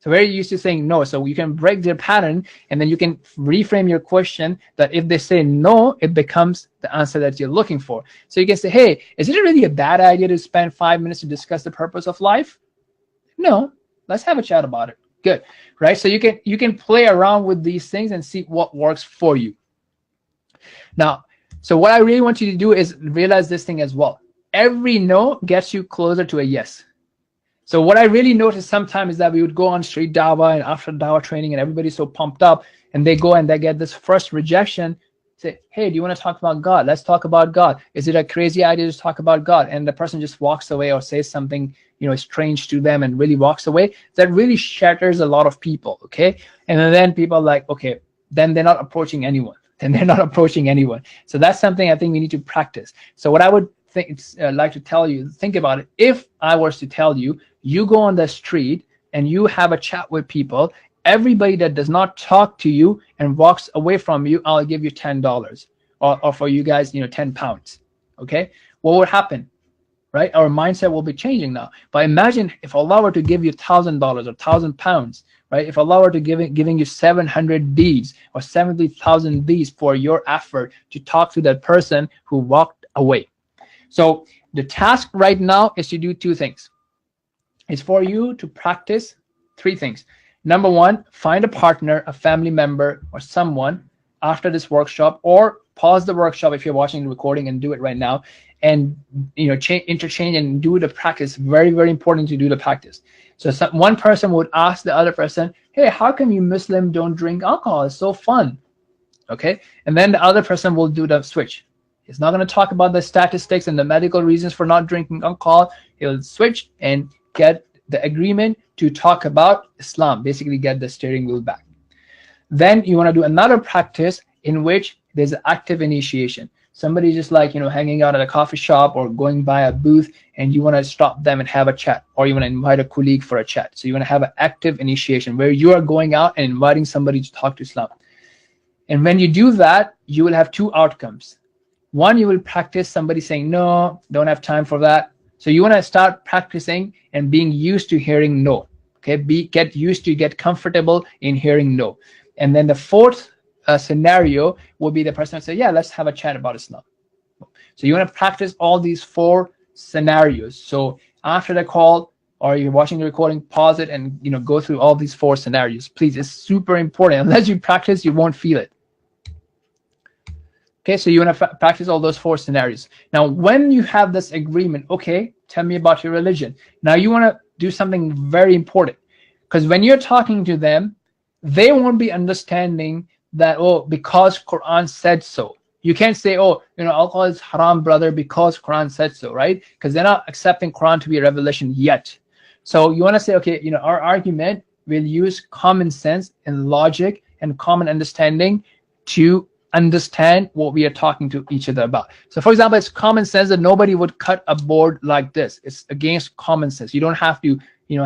So very used to saying no. So you can break their pattern, and then you can reframe your question that if they say no, it becomes the answer that you're looking for. So you can say, hey, is it really a bad idea to spend 5 minutes to discuss the purpose of life? No. Let's have a chat about it. Good, right? So you can play around with these things and see what works for you. Now, so what I really want you to do is realize this thing as well. Every no gets you closer to a yes. So what I really noticed sometimes is that we would go on street dawah and after dawah training and everybody's so pumped up and they go and they get this first rejection, say, hey, do you want to talk about God? Let's talk about God. Is it a crazy idea to talk about God? And the person just walks away or says something, strange to them and really walks away. That really shatters a lot of people, okay? And then people are like, okay, then they're not approaching anyone. So that's something I think we need to practice. So what I would like to tell you, think about it. If I was to tell you, you go on the street and you have a chat with people, everybody that does not talk to you and walks away from you, I'll give you $10, or for you guys, 10 pounds. Okay, what would happen? Right, our mindset will be changing now. But imagine if Allah were to give you $1,000 or 1,000 pounds, right? If Allah were to giving you 700 Ds or 70,000 Ds for your effort to talk to that person who walked away. So the task right now is to do 2 things. It's for you to practice 3 things. Number 1, find a partner, a family member, or someone after this workshop, or pause the workshop if you're watching the recording and do it right now, and interchange and do the practice. Very, very important to do the practice. So one person would ask the other person, hey, how come you Muslim don't drink alcohol? It's so fun. Okay, and then the other person will do the switch. He's not going to talk about the statistics and the medical reasons for not drinking alcohol. He'll switch and get the agreement to talk about Islam, basically get the steering wheel back. Then you want to do another practice in which there's an active initiation. Somebody just like, hanging out at a coffee shop or going by a booth, and you want to stop them and have a chat, or you want to invite a colleague for a chat. So you want to have an active initiation where you are going out and inviting somebody to talk to Islam. And when you do that, you will have two outcomes. One, you will practice somebody saying, no, don't have time for that. So you want to start practicing and being used to hearing no. Okay, get used to, get comfortable in hearing no. And then the fourth scenario will be the person will say, yeah, let's have a chat about Islam. So you want to practice all these four scenarios. So after the call, or you're watching the recording, pause it and go through all these four scenarios. Please, it's super important. Unless you practice, you won't feel it. Okay, so you want to practice all those four scenarios. Now, when you have this agreement, okay, tell me about your religion. Now you want to do something very important, because when you're talking to them, they won't be understanding that, oh, because Quran said so. You can't say, oh, alcohol is haram, brother, because Quran said so, right? Because they're not accepting Quran to be a revelation yet. So you want to say, okay, our argument will use common sense and logic and common understanding to understand what we are talking to each other about. So for example, it's common sense that nobody would cut a board like this. It's against common sense. You don't have to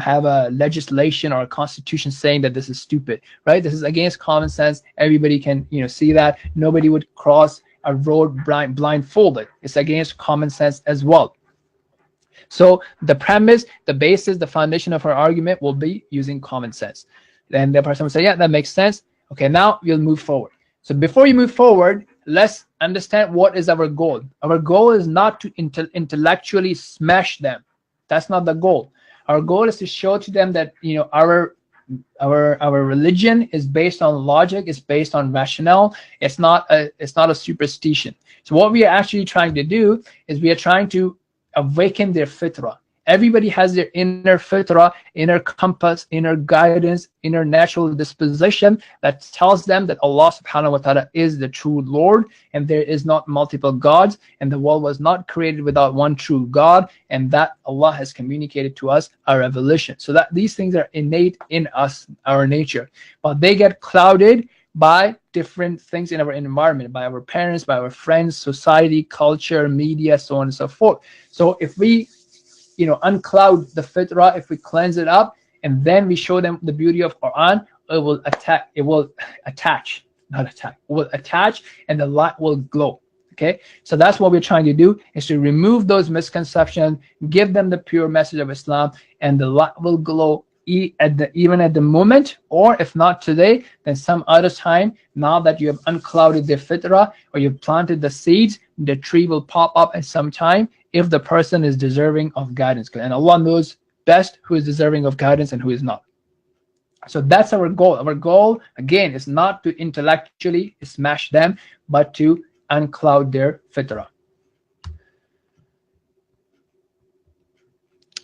have a legislation or a constitution saying that this is stupid, right? This is against common sense. Everybody can see that. Nobody would cross a road blindfolded. It's against common sense as well. So the premise, the basis, the foundation of our argument will be using common sense. Then the person will say, yeah, that makes sense. Okay, now we'll move forward. So before you move forward, let's understand what is our goal. Our goal is not to intellectually smash them. That's not the goal. Our goal is to show to them that our religion is based on logic, it's based on rationale. It's not a superstition. So what we are actually trying to do is we are trying to awaken their fitrah. Everybody has their inner fitrah, inner compass, inner guidance, inner natural disposition that tells them that Allah subhanahu wa ta'ala is the true Lord, and there is not multiple gods, and the world was not created without one true God, and that Allah has communicated to us a revelation. So that these things are innate in us, our nature, but they get clouded by different things in our environment, by our parents, by our friends, society, culture, media, so on and so forth. So if we uncloud the fitrah, if we cleanse it up, and then we show them the beauty of Quran, it will attach, and the light will glow. Okay, so that's what we're trying to do, is to remove those misconceptions, give them the pure message of Islam, and the light will glow even at the moment, or if not today, then some other time. Now that you have unclouded the fitrah, or you've planted the seeds, the tree will pop up at some time if the person is deserving of guidance. And Allah knows best who is deserving of guidance and who is not. So that's our goal. Our goal, again, is not to intellectually smash them, but to uncloud their fitrah.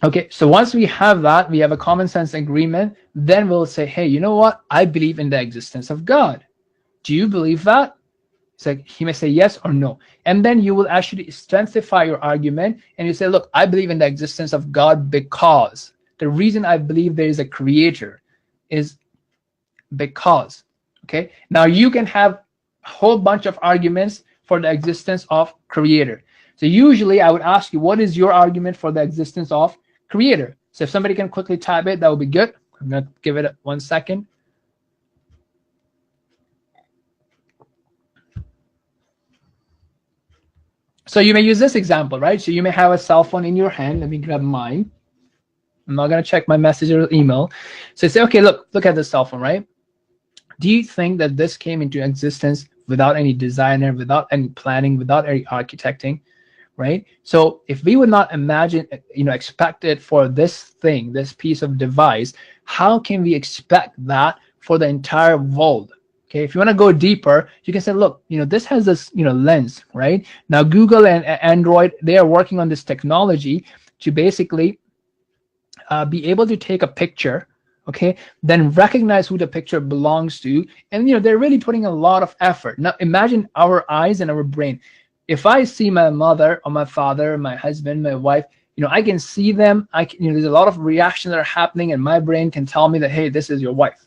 Okay, so once we have that, we have a common sense agreement, then we'll say, hey, you know what? I believe in the existence of God. Do you believe that? It's like he may say yes or no. And then you will actually strengthify your argument, and you say, look, I believe in the existence of God because the reason I believe there is a creator is because. Okay, now you can have a whole bunch of arguments for the existence of creator. So usually I would ask you, what is your argument for the existence of creator? So if somebody can quickly type it, that would be good. I'm going to give it 1 second. So you may use this example, right? So you may have a cell phone in your hand. Let me grab mine. I'm not going to check my message or email. So say, okay, look at this cell phone, right? Do you think that this came into existence without any designer, without any planning, without any architecting, right? So if we would not imagine, expect it for this thing, this piece of device, how can we expect that for the entire world? Okay, if you want to go deeper, you can say, look, this has this, lens, right? Now, Google and Android, they are working on this technology to basically be able to take a picture, okay, then recognize who the picture belongs to. And, they're really putting a lot of effort. Now, imagine our eyes and our brain. If I see my mother or my father, my husband, my wife, I can see them. There's a lot of reactions that are happening, and my brain can tell me that, hey, this is your wife.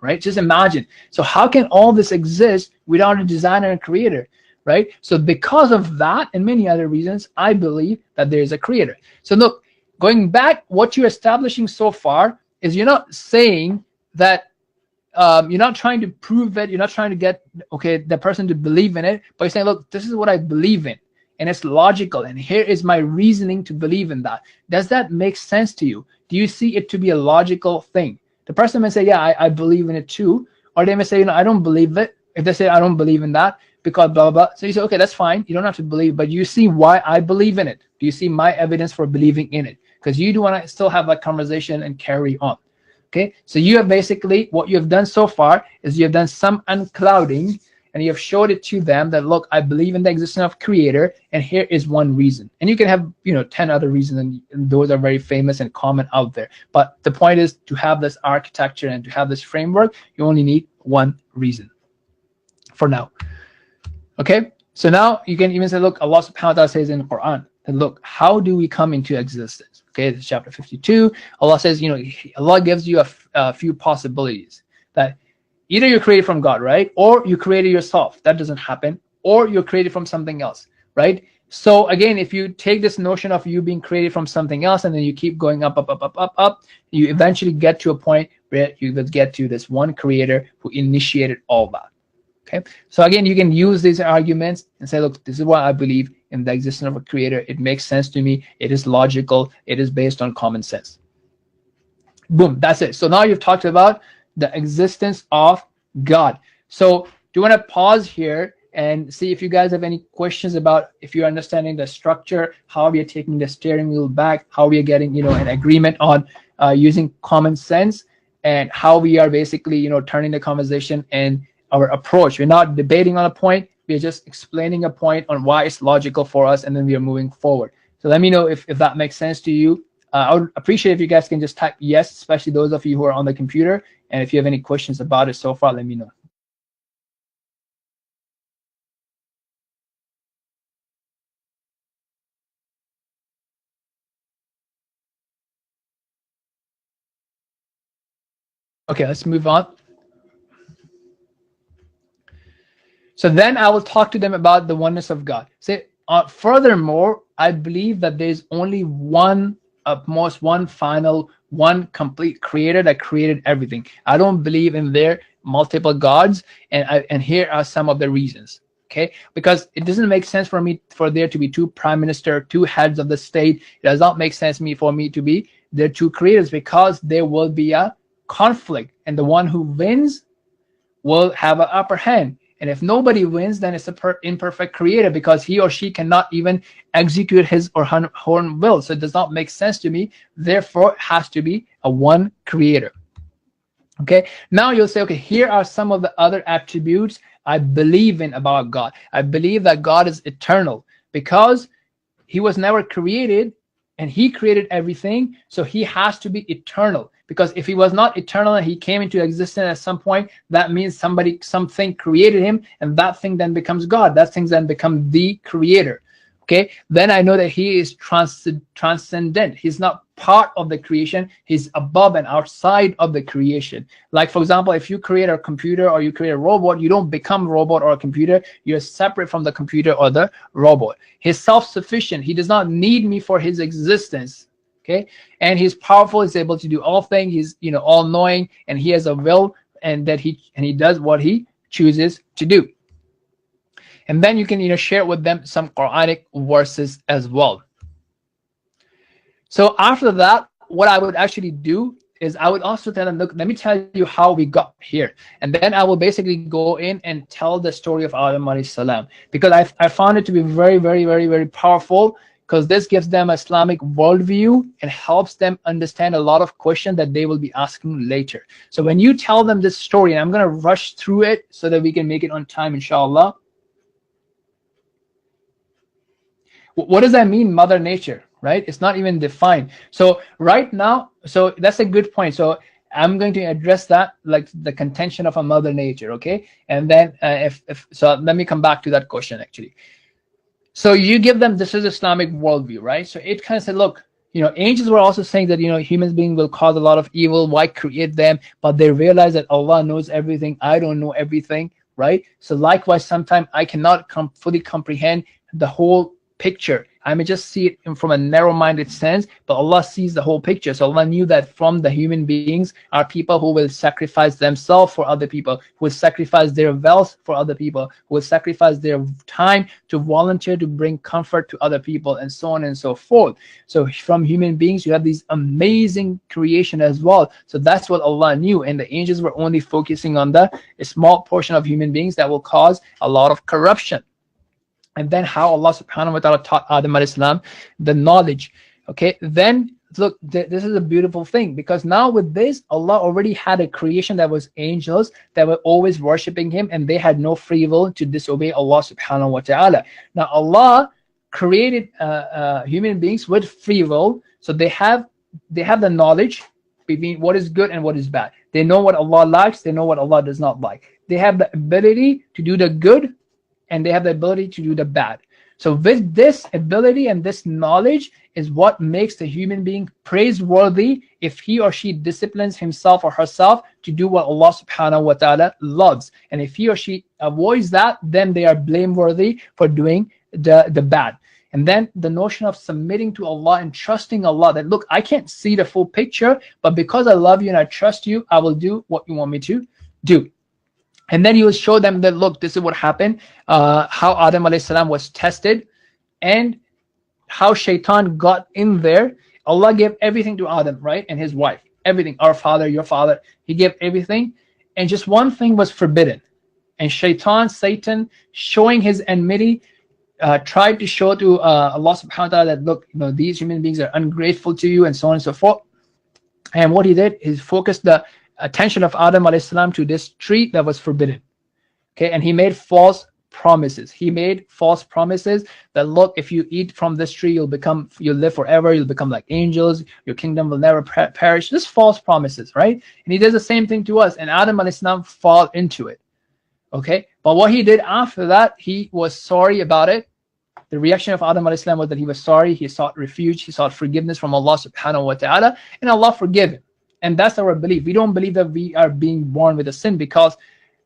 Right? Just imagine. So how can all this exist without a designer and creator? right? So because of that and many other reasons, I believe that there is a creator. So look, going back, what you're establishing so far is you're not saying that you're not trying to prove it. You're not trying to get the person to believe in it, but you're saying, look, this is what I believe in, and it's logical, and here is my reasoning to believe in that. Does that make sense to you? Do you see it to be a logical thing? The person may say, yeah, I believe in it too, or they may say, I don't believe it. If they say, I don't believe in that because blah, blah, blah. So you say, okay, that's fine. You don't have to believe, but you see why I believe in it. Do you see my evidence for believing in it? Because you do want to still have that conversation and carry on. Okay, so you have basically, what you have done so far is you have done some unclouding, and you have showed it to them that, look, I believe in the existence of creator, and here is one reason. And you can have 10 other reasons, and those are very famous and common out there. But the point is, to have this architecture and to have this framework, you only need one reason for now. Okay, so now you can even say, look, Allah subhanahu wa ta'ala says in the Quran that, look, how do we come into existence? Okay, this is chapter 52. Allah says, Allah gives you a few possibilities, that either you're created from God, right? Or you created yourself. That doesn't happen. Or you're created from something else, right? So again, if you take this notion of you being created from something else, and then you keep going up, up, up, up, up, up, you eventually get to a point where you will get to this one creator who initiated all that. Okay, so again, you can use these arguments and say, look, this is why I believe in the existence of a creator. It makes sense to me. It is logical. It is based on common sense. Boom, that's it. So now you've talked about the existence of God. So do you want to pause here and see if you guys have any questions about, if you're understanding the structure, how we are taking the steering wheel back, how we are getting an agreement on using common sense, and how we are basically turning the conversation and our approach. We're not debating on a point, we're just explaining a point on why it's logical for us, and then we are moving forward. So let me know if that makes sense to you. I would appreciate if you guys can just type yes, especially those of you who are on the computer, and if you have any questions about it so far, let me know. Okay, let's move on. So then I will talk to them about the oneness of God. Say, furthermore, I believe that there's only one final, one complete creator that created everything. I don't believe in their multiple gods, and here are some of the reasons. Okay, because it doesn't make sense for me for there to be two prime minister, two heads of the state. It does not make sense for me to be there two creators, because there will be a conflict, and the one who wins will have an upper hand. And if nobody wins, then it's an imperfect creator, because he or she cannot even execute his or her own will. So it does not make sense to me. Therefore, it has to be a one creator. Okay, now you'll say, okay, here are some of the other attributes I believe in about God. I believe that God is eternal, because he was never created, and he created everything, so he has to be eternal. Because if he was not eternal and he came into existence at some point, that means something created him, and that thing then becomes God. That thing then becomes the creator. Okay, then I know that he is transcendent. He's not part of the creation. He's above and outside of the creation. Like, for example, if you create a computer or you create a robot, you don't become a robot or a computer. You're separate from the computer or the robot. He's self-sufficient. He does not need me for his existence. Okay, and he's powerful. He's able to do all things. He's all-knowing, and he has a will, and that he does what he chooses to do. And then you can share with them some Quranic verses as well. So after that, what I would actually do is I would also tell them, look, let me tell you how we got here. And then I will basically go in and tell the story of Adam alayhi salam, because I found it to be very, very, very, very powerful, because this gives them an Islamic worldview and helps them understand a lot of questions that they will be asking later. So when you tell them this story, and I'm going to rush through it so that we can make it on time, inshallah. What does that mean, Mother Nature, right? It's not even defined. So right now, so that's a good point. So I'm going to address that, like the contention of a Mother Nature, okay? And then so let me come back to that question actually. So you give them, this is Islamic worldview, right? So it kind of said, look, angels were also saying that, human beings will cause a lot of evil. Why create them? But they realize that Allah knows everything. I don't know everything. right? So likewise, sometimes I cannot fully comprehend the whole picture. I may just see it from a narrow-minded sense, but Allah sees the whole picture. So Allah knew that from the human beings are people who will sacrifice themselves for other people, who will sacrifice their wealth for other people, who will sacrifice their time to volunteer to bring comfort to other people, and so on and so forth. So from human beings, you have these amazing creation as well. So that's what Allah knew, and the angels were only focusing on the small portion of human beings that will cause a lot of corruption. And then how Allah subhanahu wa ta'ala taught Adam alayhi salam the knowledge. Okay, then look, this is a beautiful thing, because now with this, Allah already had a creation that was angels that were always worshiping him, and they had no free will to disobey Allah subhanahu wa ta'ala. Now Allah created human beings with free will, so they have the knowledge between what is good and what is bad. They know what Allah likes, they know what Allah does not like. They have the ability to do the good, and they have the ability to do the bad. So with this ability and this knowledge is what makes the human being praiseworthy if he or she disciplines himself or herself to do what Allah subhanahu wa ta'ala loves. And if he or she avoids that, then they are blameworthy for doing the bad. And then the notion of submitting to Allah and trusting Allah, that look, I can't see the full picture, but because I love you and I trust you, I will do what you want me to do. And then he will show them that, look, this is what happened, how Adam alayhi salam was tested, and how Shaitan got in there. Allah gave everything to Adam, right? And his wife, everything, our father, your father, he gave everything. And just one thing was forbidden. And Satan, showing his enmity, tried to show to Allah subhanahu wa ta'ala that, look, these human beings are ungrateful to you, and so on and so forth. And what he did is focus the attention of Adam alayhi salam to this tree that was forbidden. Okay, and he made false promises. He made false promises that, look, if you eat from this tree, you'll live forever, you'll become like angels, your kingdom will never perish. Just false promises, right? And he does the same thing to us, and Adam alayhi salam fall into it. Okay, but what he did after that, he was sorry about it. The reaction of Adam alayhi salam was that he was sorry, he sought refuge, he sought forgiveness from Allah subhanahu wa ta'ala, and Allah forgave him. And that's our belief. We don't believe that we are being born with a sin, because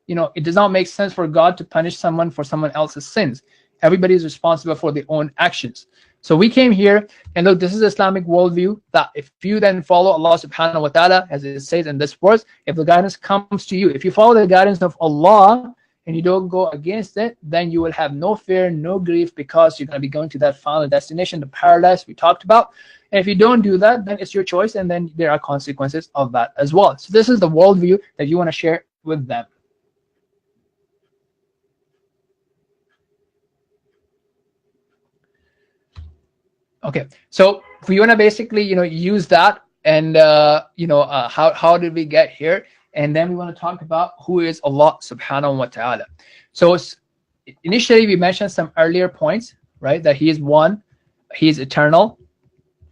it does not make sense for God to punish someone for someone else's sins. Everybody is responsible for their own actions. So we came here, and look, this is Islamic worldview, that if you then follow Allah subhanahu wa ta'ala, as it says in this verse, if the guidance comes to you, if you follow the guidance of Allah and you don't go against it, then you will have no fear, no grief, because you're going to be going to that final destination, the paradise we talked about. And if you don't do that, then it's your choice, and then there are consequences of that as well. So this is the worldview that you want to share with them. Okay, so we want to basically, use that, and how did we get here? And then we want to talk about who is Allah subhanahu wa ta'ala. So initially we mentioned some earlier points, right? That he is one, he is eternal,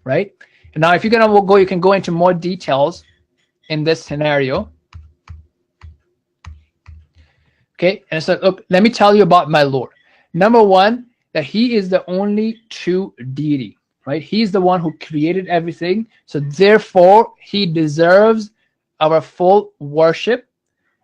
right? And now if you're gonna go, you can go into more details in this scenario. Okay, and so look, let me tell you about my Lord. Number one, that he is the only true deity, right? He's the one who created everything, so therefore he deserves our full worship,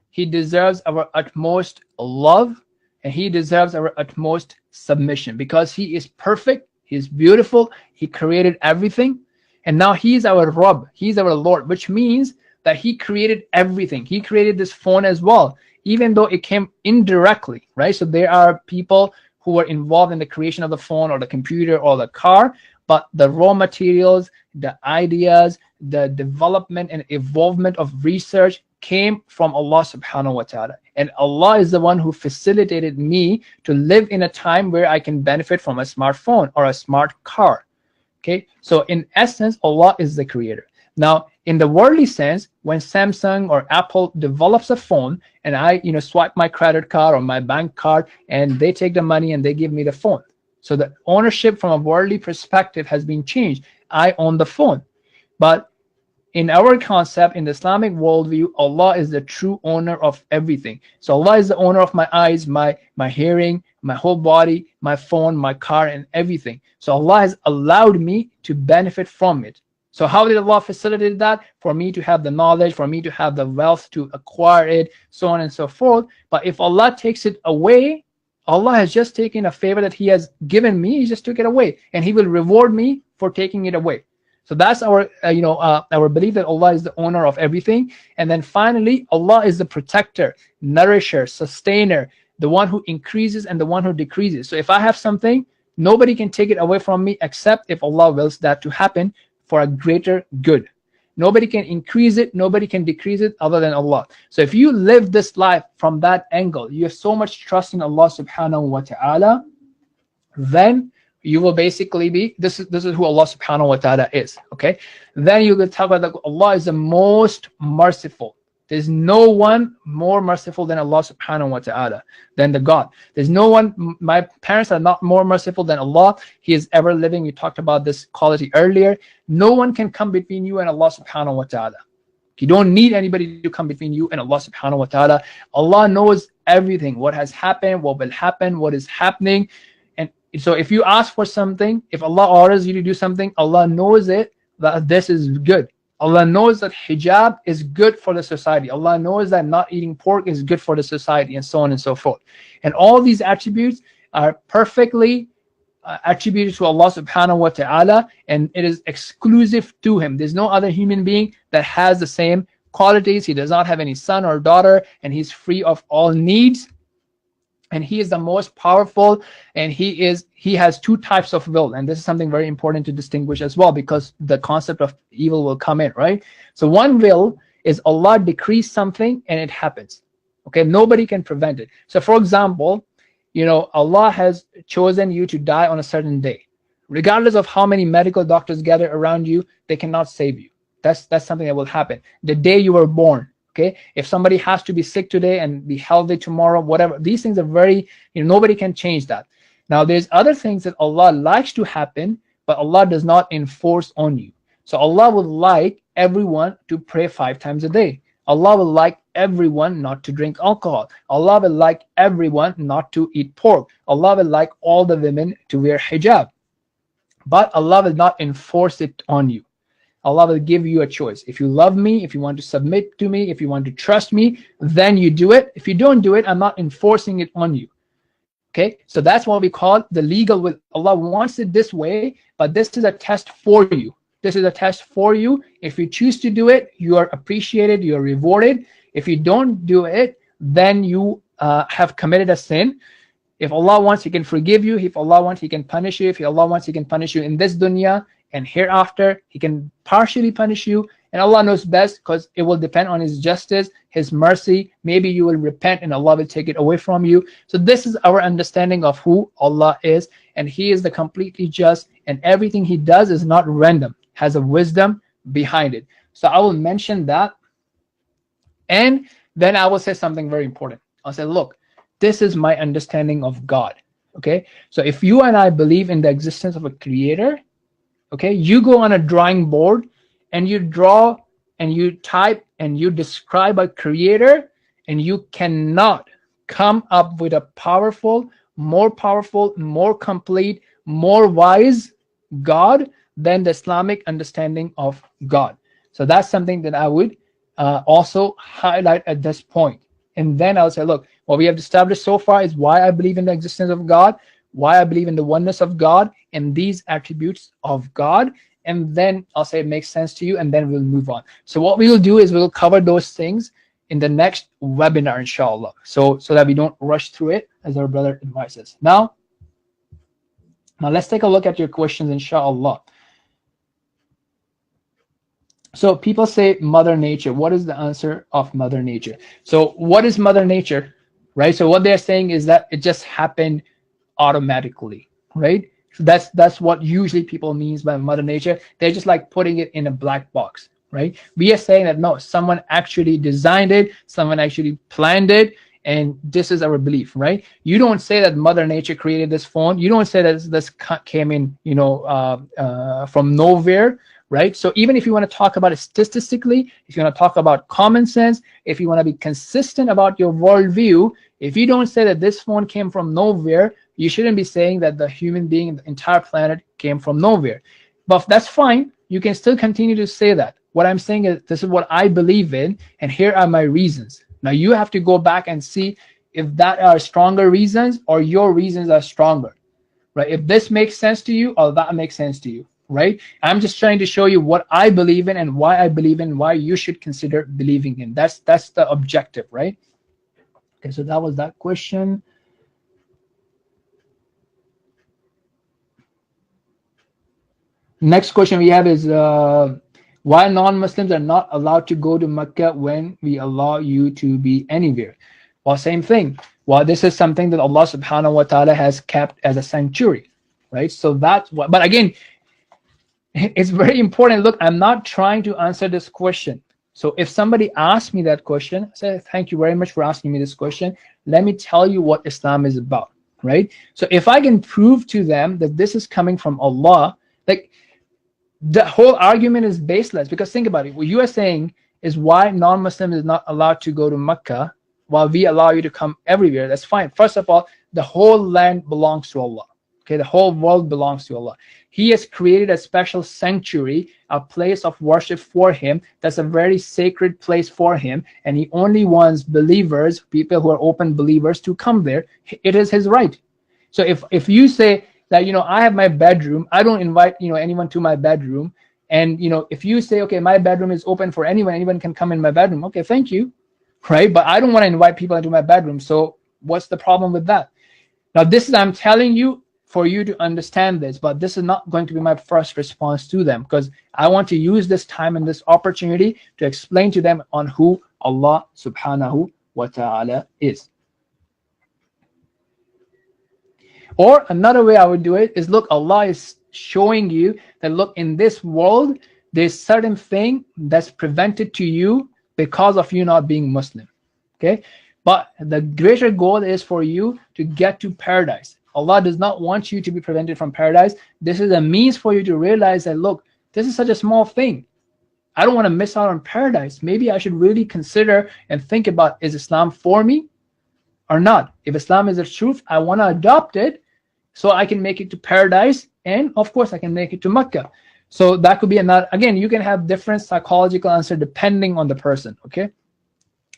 he deserves our utmost love, and he deserves our utmost submission, because he is perfect, he is beautiful, he created everything, and now he is our Rabb, he's our Lord, which means that he created everything. He created this phone as well, even though it came indirectly, right? So there are people who were involved in the creation of the phone or the computer or the car, but the raw materials, the ideas, the development and evolvement of research came from Allah subhanahu wa ta'ala. And Allah is the one who facilitated me to live in a time where I can benefit from a smartphone or a smart car. Okay, so in essence, Allah is the creator. Now, in the worldly sense, when Samsung or Apple develops a phone and I swipe my credit card or my bank card and they take the money and they give me the phone. So the ownership from a worldly perspective has been changed. I own the phone. But in our concept, in the Islamic worldview, Allah is the true owner of everything. So Allah is the owner of my eyes, my hearing, my whole body, my phone, my car, and everything. So Allah has allowed me to benefit from it. So how did Allah facilitate that? For me to have the knowledge, for me to have the wealth to acquire it, so on and so forth. But if Allah takes it away, Allah has just taken a favor that He has given me. He just took it away, and He will reward me for taking it away. So that's our our belief that Allah is the owner of everything. And then finally, Allah is the protector, nourisher, sustainer, the one who increases and the one who decreases. So if I have something, nobody can take it away from me except if Allah wills that to happen for a greater good. Nobody can increase it, nobody can decrease it other than Allah. So if you live this life from that angle, you have so much trust in Allah subhanahu wa ta'ala, then you will basically be, this is who Allah subhanahu wa ta'ala is. Okay, then you will talk about that Allah is the most merciful. There's no one more merciful than Allah subhanahu wa ta'ala, than the God. There's no one, my parents are not more merciful than Allah. He is ever living. We talked about this quality earlier. No one can come between you and Allah subhanahu wa ta'ala. You don't need anybody to come between you and Allah subhanahu wa ta'ala. Allah knows everything, what has happened, what will happen, what is happening. And so if you ask for something, if Allah orders you to do something, Allah knows it, that this is good. Allah knows that hijab is good for the society. Allah knows that not eating pork is good for the society, and so on and so forth. And all these attributes are perfectly attributed to Allah subhanahu wa ta'ala, and it is exclusive to Him. There's no other human being that has the same qualities. He does not have any son or daughter, and He's free of all needs. And He is the most powerful, and He has two types of will. And this is something very important to distinguish as well, because the concept of evil will come in, right? So one will is Allah decrees something and it happens. Okay, nobody can prevent it. So for example, Allah has chosen you to die on a certain day. Regardless of how many medical doctors gather around you, they cannot save you. That's something that will happen. The day you were born. Okay, if somebody has to be sick today and be healthy tomorrow, whatever, these things are very, nobody can change that. Now, there's other things that Allah likes to happen, but Allah does not enforce on you. So Allah would like everyone to pray 5 times a day. Allah will like everyone not to drink alcohol. Allah will like everyone not to eat pork. Allah will like all the women to wear hijab. But Allah will not enforce it on you. Allah will give you a choice. If you love me, if you want to submit to me, if you want to trust me, then you do it. If you don't do it, I'm not enforcing it on you. Okay, so that's what we call the legal will. Allah wants it this way, but this is a test for you. This is a test for you. If you choose to do it, you are appreciated, you are rewarded. If you don't do it, then you have committed a sin. If Allah wants, He can forgive you. If Allah wants, He can punish you. If Allah wants, He can punish you in this dunya, and hereafter He can partially punish you. And Allah knows best, because it will depend on His justice, His mercy. Maybe you will repent and Allah will take it away from you. So this is our understanding of who Allah is, and He is the completely just, and everything He does is not random, has a wisdom behind it. So I will mention that, and then I will say something very important. I'll say, look, this is my understanding of God. Okay, so if you and I believe in the existence of a creator, okay, you go on a drawing board and you draw and you type and you describe a creator, and you cannot come up with a powerful, more complete, more wise God than the Islamic understanding of God. So that's something that I would also highlight at this point. And then I'll say, look, what we have established so far is why I believe in the existence of God, why I believe in the oneness of God, and these attributes of God. And then I'll say it makes sense to you, and then we'll move on. So what we will do is we'll cover those things in the next webinar, inshallah, so that we don't rush through it, as our brother advises. Now let's take a look at your questions, inshallah. So people say Mother Nature. What is the answer of Mother Nature? So what is Mother Nature, right? So what they're saying is that it just happened automatically, right? So that's what usually people means by Mother Nature. They're just like putting it in a black box, right? We are saying that no, someone actually designed it, someone actually planned it, and this is our belief, right? You don't say that Mother Nature created this phone. You don't say that this came in, from nowhere, right? So even if you want to talk about it statistically, if you want to talk about common sense, if you want to be consistent about your worldview, if you don't say that this phone came from nowhere, you shouldn't be saying that the human being, the entire planet came from nowhere. But that's fine. you can still continue to say that. What I'm saying is this is what I believe in, and here are my reasons. Now you have to go back and see if that are stronger reasons or your reasons are stronger, right? If this makes sense to you or that makes sense to you, right? I'm just trying to show you what I believe in and why I believe in, why you should consider believing in. That's the objective, right? Okay, so that was that question. Next question we have is why non-Muslims are not allowed to go to Mecca when we allow you to be anywhere? Well, same thing. Well, this is something that Allah subhanahu wa ta'ala has kept as a sanctuary, right? So that's what, but again, it's very important. Look, I'm not trying to answer this question. So if somebody asks me that question, I say, thank you very much for asking me this question. Let me tell you what Islam is about, right? So if I can prove to them that this is coming from Allah, like the whole argument is baseless, because think about it. What you are saying is why non-Muslims is not allowed to go to Mecca while we allow you to come everywhere. That's fine. First of all, the whole land belongs to Allah. Okay, the whole world belongs to Allah. He has created a special sanctuary, a place of worship for him. That's a very sacred place for him, and he only wants believers, people who are open believers, to come there. It is his right. So if you say that, you know, I have my bedroom, I don't invite, you know, anyone to my bedroom, and you know, if you say, okay, my bedroom is open for anyone can come in my bedroom, okay, thank you, right? But I don't want to invite people into my bedroom, so what's the problem with that? Now this is, I'm telling you for you to understand this, but this is not going to be my first response to them, because I want to use this time and this opportunity to explain to them on who Allah subhanahu wa ta'ala is. Or another way I would do it is, look, Allah is showing you that, look, in this world, there's certain thing that's prevented to you because of you not being Muslim, okay? But the greater goal is for you to get to paradise. Allah does not want you to be prevented from paradise. This is a means for you to realize that, look, this is such a small thing. I don't want to miss out on paradise. Maybe I should really consider and think about, is Islam for me or not? If Islam is the truth, I want to adopt it so I can make it to paradise, and of course I can make it to Mecca. So that could be another, again, you can have different psychological answer depending on the person, okay?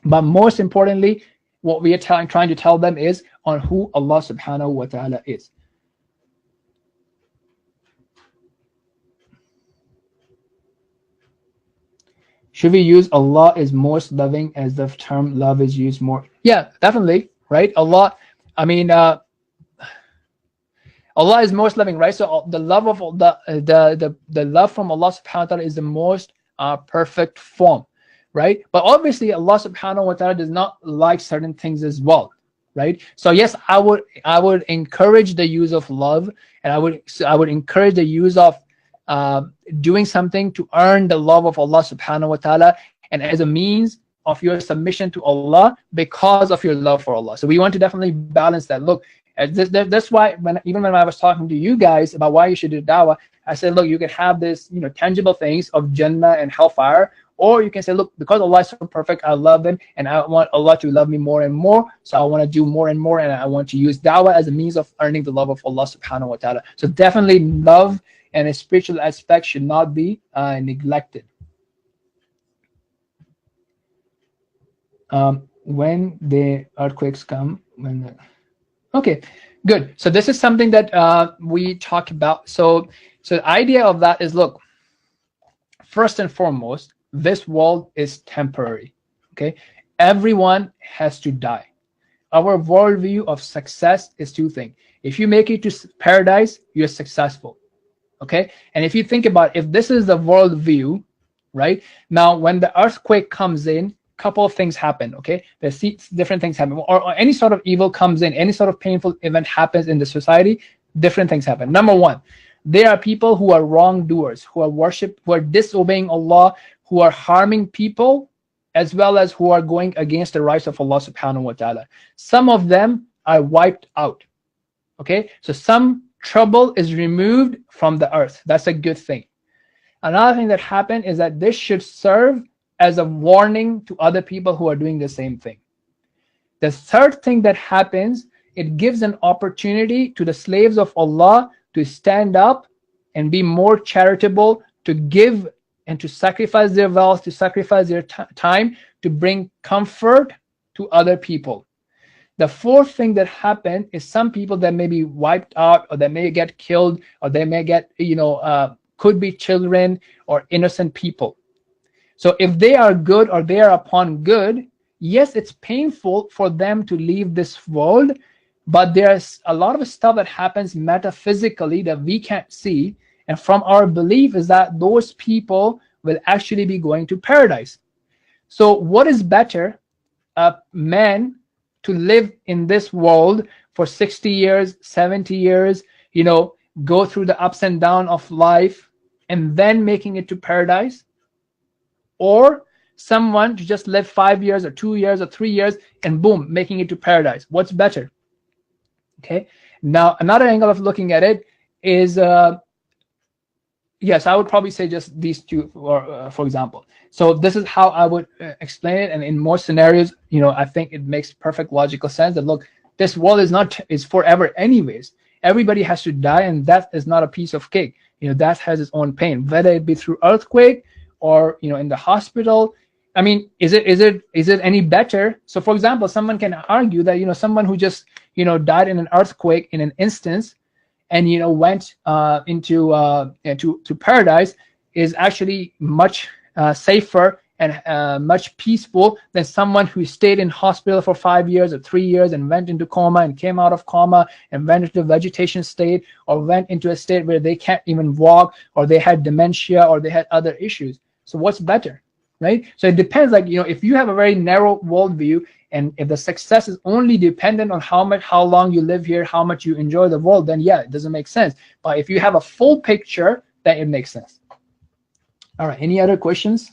But most importantly, what we are trying to tell them is on who Allah subhanahu wa ta'ala is. Should we use Allah is most loving as the term love is used more? Yeah, definitely, right? Allah, I mean, Allah is most loving, right? So the love of the love from Allah subhanahu wa ta'ala is the most perfect form, right? But obviously Allah subhanahu wa ta'ala does not like certain things as well, right? So yes, I would encourage the use of love, and I would encourage the use of doing something to earn the love of Allah subhanahu wa ta'ala, and as a means of your submission to Allah because of your love for Allah. So we want to definitely balance that. Look, that's why even when I was talking to you guys about why you should do dawah, I said, look, you can have this, you know, tangible things of Jannah and hellfire, or you can say, look, because Allah is so perfect, I love him, and I want Allah to love me more and more, so I want to do more and more, and I want to use dawah as a means of earning the love of Allah subhanahu wa ta'ala. So definitely love and a spiritual aspect should not be neglected. When the earthquakes come, okay, good. So this is something that we talk about. So the idea of that is, look, first and foremost, this world is temporary, okay? Everyone has to die. Our worldview of success is two things. If you make it to paradise, you're successful, okay? And if you think about, if this is the worldview, right? Now, when the earthquake comes in, couple of things happen, okay? There's different things happen, or any sort of evil comes in, any sort of painful event happens in the society, different things happen. Number one, there are people who are wrongdoers, who are disobeying Allah, who are harming people, as well as who are going against the rights of Allah subhanahu wa ta'ala. Some of them are wiped out, okay? So some trouble is removed from the earth. That's a good thing. Another thing that happened is that this should serve as a warning to other people who are doing the same thing. The third thing that happens, it gives an opportunity to the slaves of Allah to stand up and be more charitable to give and to sacrifice their wealth, to sacrifice their time, to bring comfort to other people. The fourth thing that happened is some people that may be wiped out, or they may get killed, or they may get, could be children or innocent people. So if they are good or they are upon good, yes, it's painful for them to leave this world, but there's a lot of stuff that happens metaphysically that we can't see. And from our belief is that those people will actually be going to paradise. So what is better, man, to live in this world for 60 years, 70 years, go through the ups and downs of life and then making it to paradise? Or someone to just live 5 years or 2 years or 3 years and boom, making it to paradise? What's better? Okay. Now, another angle of looking at it is, yes, I would probably say just these two, for example. So this is how I would explain it. And in most scenarios, I think it makes perfect logical sense that, look, this world is forever anyways. Everybody has to die, and death is not a piece of cake. Death has its own pain, whether it be through earthquake or, in the hospital. I mean, is it any better? So for example, someone can argue that, someone who just, died in an earthquake in an instance and, went into to paradise is actually much safer and much peaceful than someone who stayed in hospital for 5 years or 3 years and went into coma and came out of coma and went into a vegetation state, or went into a state where they can't even walk, or they had dementia, or they had other issues. So what's better, right? So it depends. Like, if you have a very narrow worldview, and if the success is only dependent on how long you live here, how much you enjoy the world, then yeah, it doesn't make sense. But if you have a full picture, then it makes sense. All right, any other questions?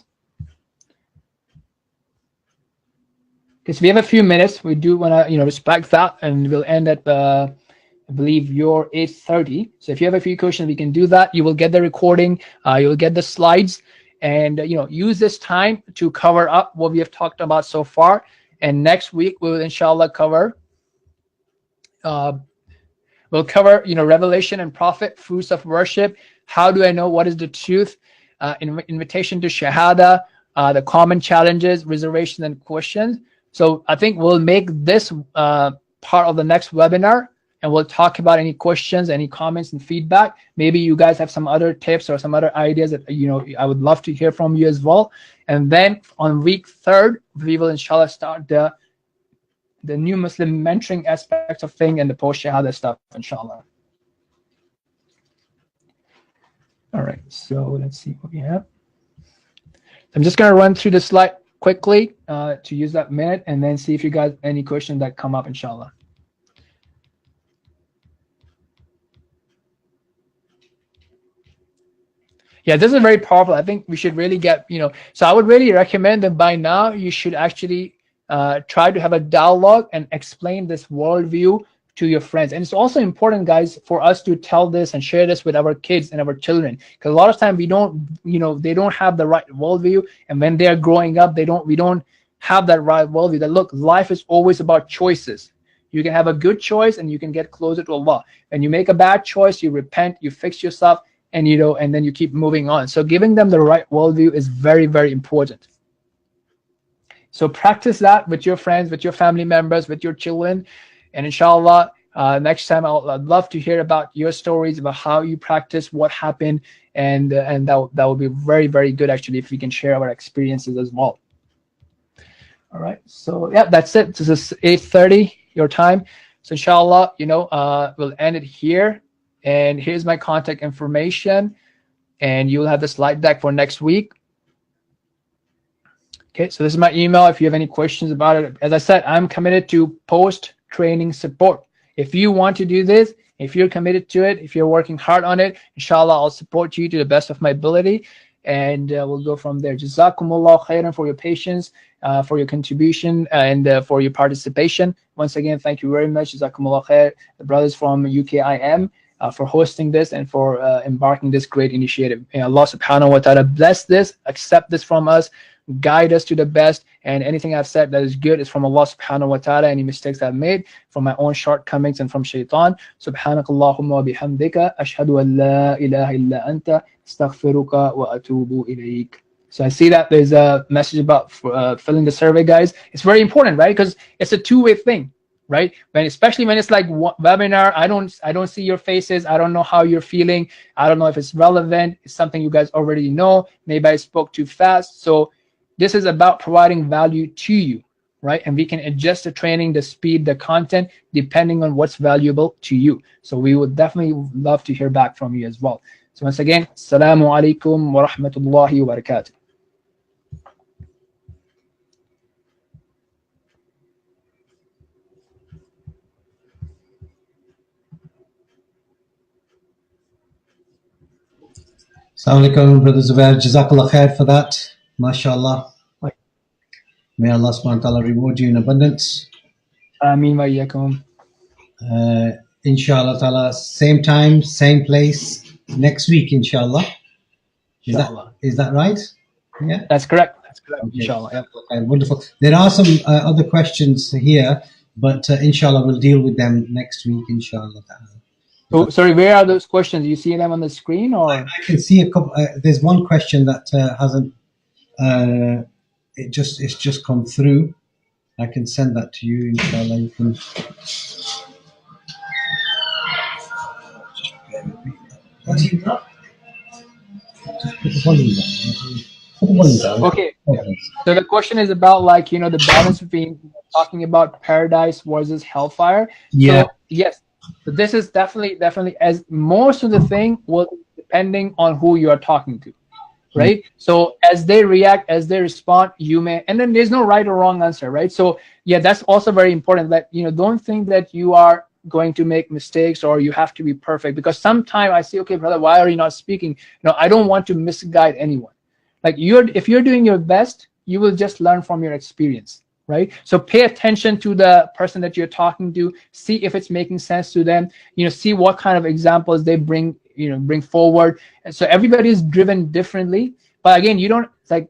Because we have a few minutes, we do want to respect that, and we'll end at I believe your 8:30. So if you have a few questions, we can do that. You will get the recording, you will get the slides, and use this time to cover up what we have talked about so far. And next week we will inshallah cover revelation and prophet, fruits of worship. How do I know what is the truth? Invitation to shahada, the common challenges, reservations, and questions. So I think we'll make this part of the next webinar, and we'll talk about any questions, any comments and feedback. Maybe you guys have some other tips or some other ideas that I would love to hear from you as well. And then on week 3rd, we will inshallah start the new Muslim mentoring aspects of thing and the post shahada stuff, inshallah. All right, so let's see what we have. I'm just going to run through the slide quickly to use that minute, and then see if you guys any questions that come up, inshallah. Yeah, this is very powerful. I think we should really get, so I would really recommend that by now you should actually try to have a dialogue and explain this worldview to your friends. And it's also important, guys, for us to tell this and share this with our kids and our children, because a lot of times we don't, they don't have the right worldview, and when they're growing up, we don't have that right worldview. That look, life is always about choices. You can have a good choice and you can get closer to Allah. When you make a bad choice, you repent, you fix yourself, and and then you keep moving on. So giving them the right worldview is very, very important. So practice that with your friends, with your family members, with your children, and inshallah, next time I'd love to hear about your stories about how you practice, what happened, and that would be very, very good actually if we can share our experiences as well. All right, so yeah, that's it. This is 8:30 your time. So inshallah, we'll end it here. And here's my contact information, and you'll have the slide deck for next week. Okay, so this is my email if you have any questions about it. As I said, I'm committed to post-training support. If you want to do this, if you're committed to it, if you're working hard on it, inshallah, I'll support you to the best of my ability, and we'll go from there. Jazakumullah khairan for your patience, for your contribution, and for your participation. Once again, thank you very much. Jazakumullah khair, the brothers from UKIM. For hosting this and for embarking this great initiative. May Allah subhanahu wa ta'ala bless this, accept this from us, guide us to the best, and anything I've said that is good is from Allah subhanahu wa ta'ala. Any mistakes I've made from my own shortcomings and from shaitan. Subhanakallahumma wa bihamdika ashhadu an la ilaha illa anta astaghfiruka wa atubu ilayk. So I see that there's a message about filling the survey, guys. It's very important, right? Because it's a two-way thing, right? Especially when it's like webinar, I don't see your faces. I don't know how you're feeling. I don't know if it's relevant. It's something you guys already know. Maybe I spoke too fast. So this is about providing value to you, right? And we can adjust the training, the speed, the content, depending on what's valuable to you. So we would definitely love to hear back from you as well. So once again, Assalamu alaikum wa rahmatullahi wa barakatuh. Assalamu alaikum, Brother Zubair. Jazakallah khair for that. MashaAllah. May Allah subhanahu wa ta'ala reward you in abundance. Ameen wa iyyakum. Inshallah ta'ala, same time, same place, next week, inshallah. Is that right? Yeah? That's correct. That's correct. Okay. Inshallah. Yep. Okay, wonderful. There are some other questions here, but inshallah, we'll deal with them next week, inshallah ta'ala. So, sorry, where are those questions? You see them on the screen, or I can see a couple. There's one question that hasn't. It's just come through. I can send that to you, inshallah. You can. Okay. So the question is about, like, you know, the balance between talking about paradise versus hellfire. Yeah. So, yes. So this is definitely, as most of the thing will be depending on who you are talking to, right? So as they react, as they respond, you may, and then there's no right or wrong answer, right? So yeah, that's also very important, that, you know, don't think that you are going to make mistakes or you have to be perfect, because sometimes I say, okay, brother, why are you not speaking? No, I don't want to misguide anyone. Like, if you're doing your best, you will just learn from your experience. Right? So pay attention to the person that you're talking to, see if it's making sense to them, you know, see what kind of examples they bring forward. And so everybody is driven differently. But again, you don't, like,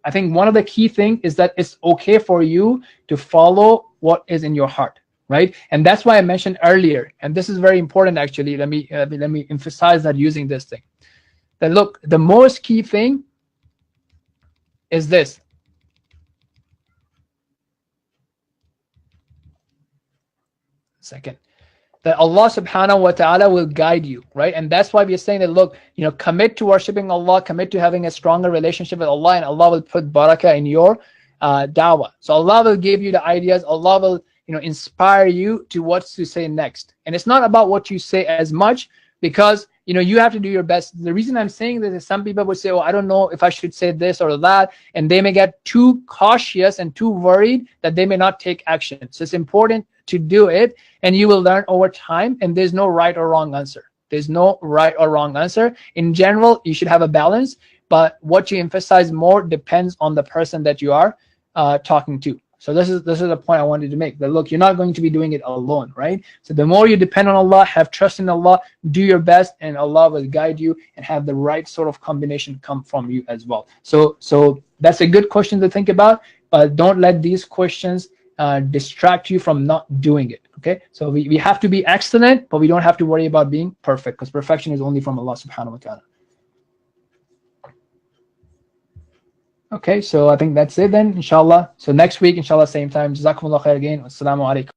I think one of the key things is that it's okay for you to follow what is in your heart, right? And that's why I mentioned earlier, and this is very important actually. Let me emphasize that using this thing. That look, the most key thing is this. Second, that Allah subhanahu wa ta'ala will guide you, right? And that's why we're saying that, look, you know, commit to worshiping Allah, commit to having a stronger relationship with Allah, and Allah will put barakah in your da'wah. So Allah will give you the ideas. Allah will, you know, inspire you to what to say next. And it's not about what you say as much, because, you know, you have to do your best. The reason I'm saying this is some people would say, oh, I don't know if I should say this or that, and they may get too cautious and too worried that they may not take action. So it's important to do it, and you will learn over time, and there's no right or wrong answer. There's no right or wrong answer. In general, you should have a balance, but what you emphasize more depends on the person that you are talking to. So this is the point I wanted to make, that look, you're not going to be doing it alone, right? So the more you depend on Allah, have trust in Allah, do your best, and Allah will guide you and have the right sort of combination come from you as well. So that's a good question to think about, but don't let these questions distract you from not doing it. Okay, so we have to be excellent, but we don't have to worry about being perfect, because perfection is only from Allah subhanahu wa ta'ala. Okay, so I think that's it then, inshallah. So next week, inshallah, same time. Jazakumullah khair again. Wassalamu alaikum.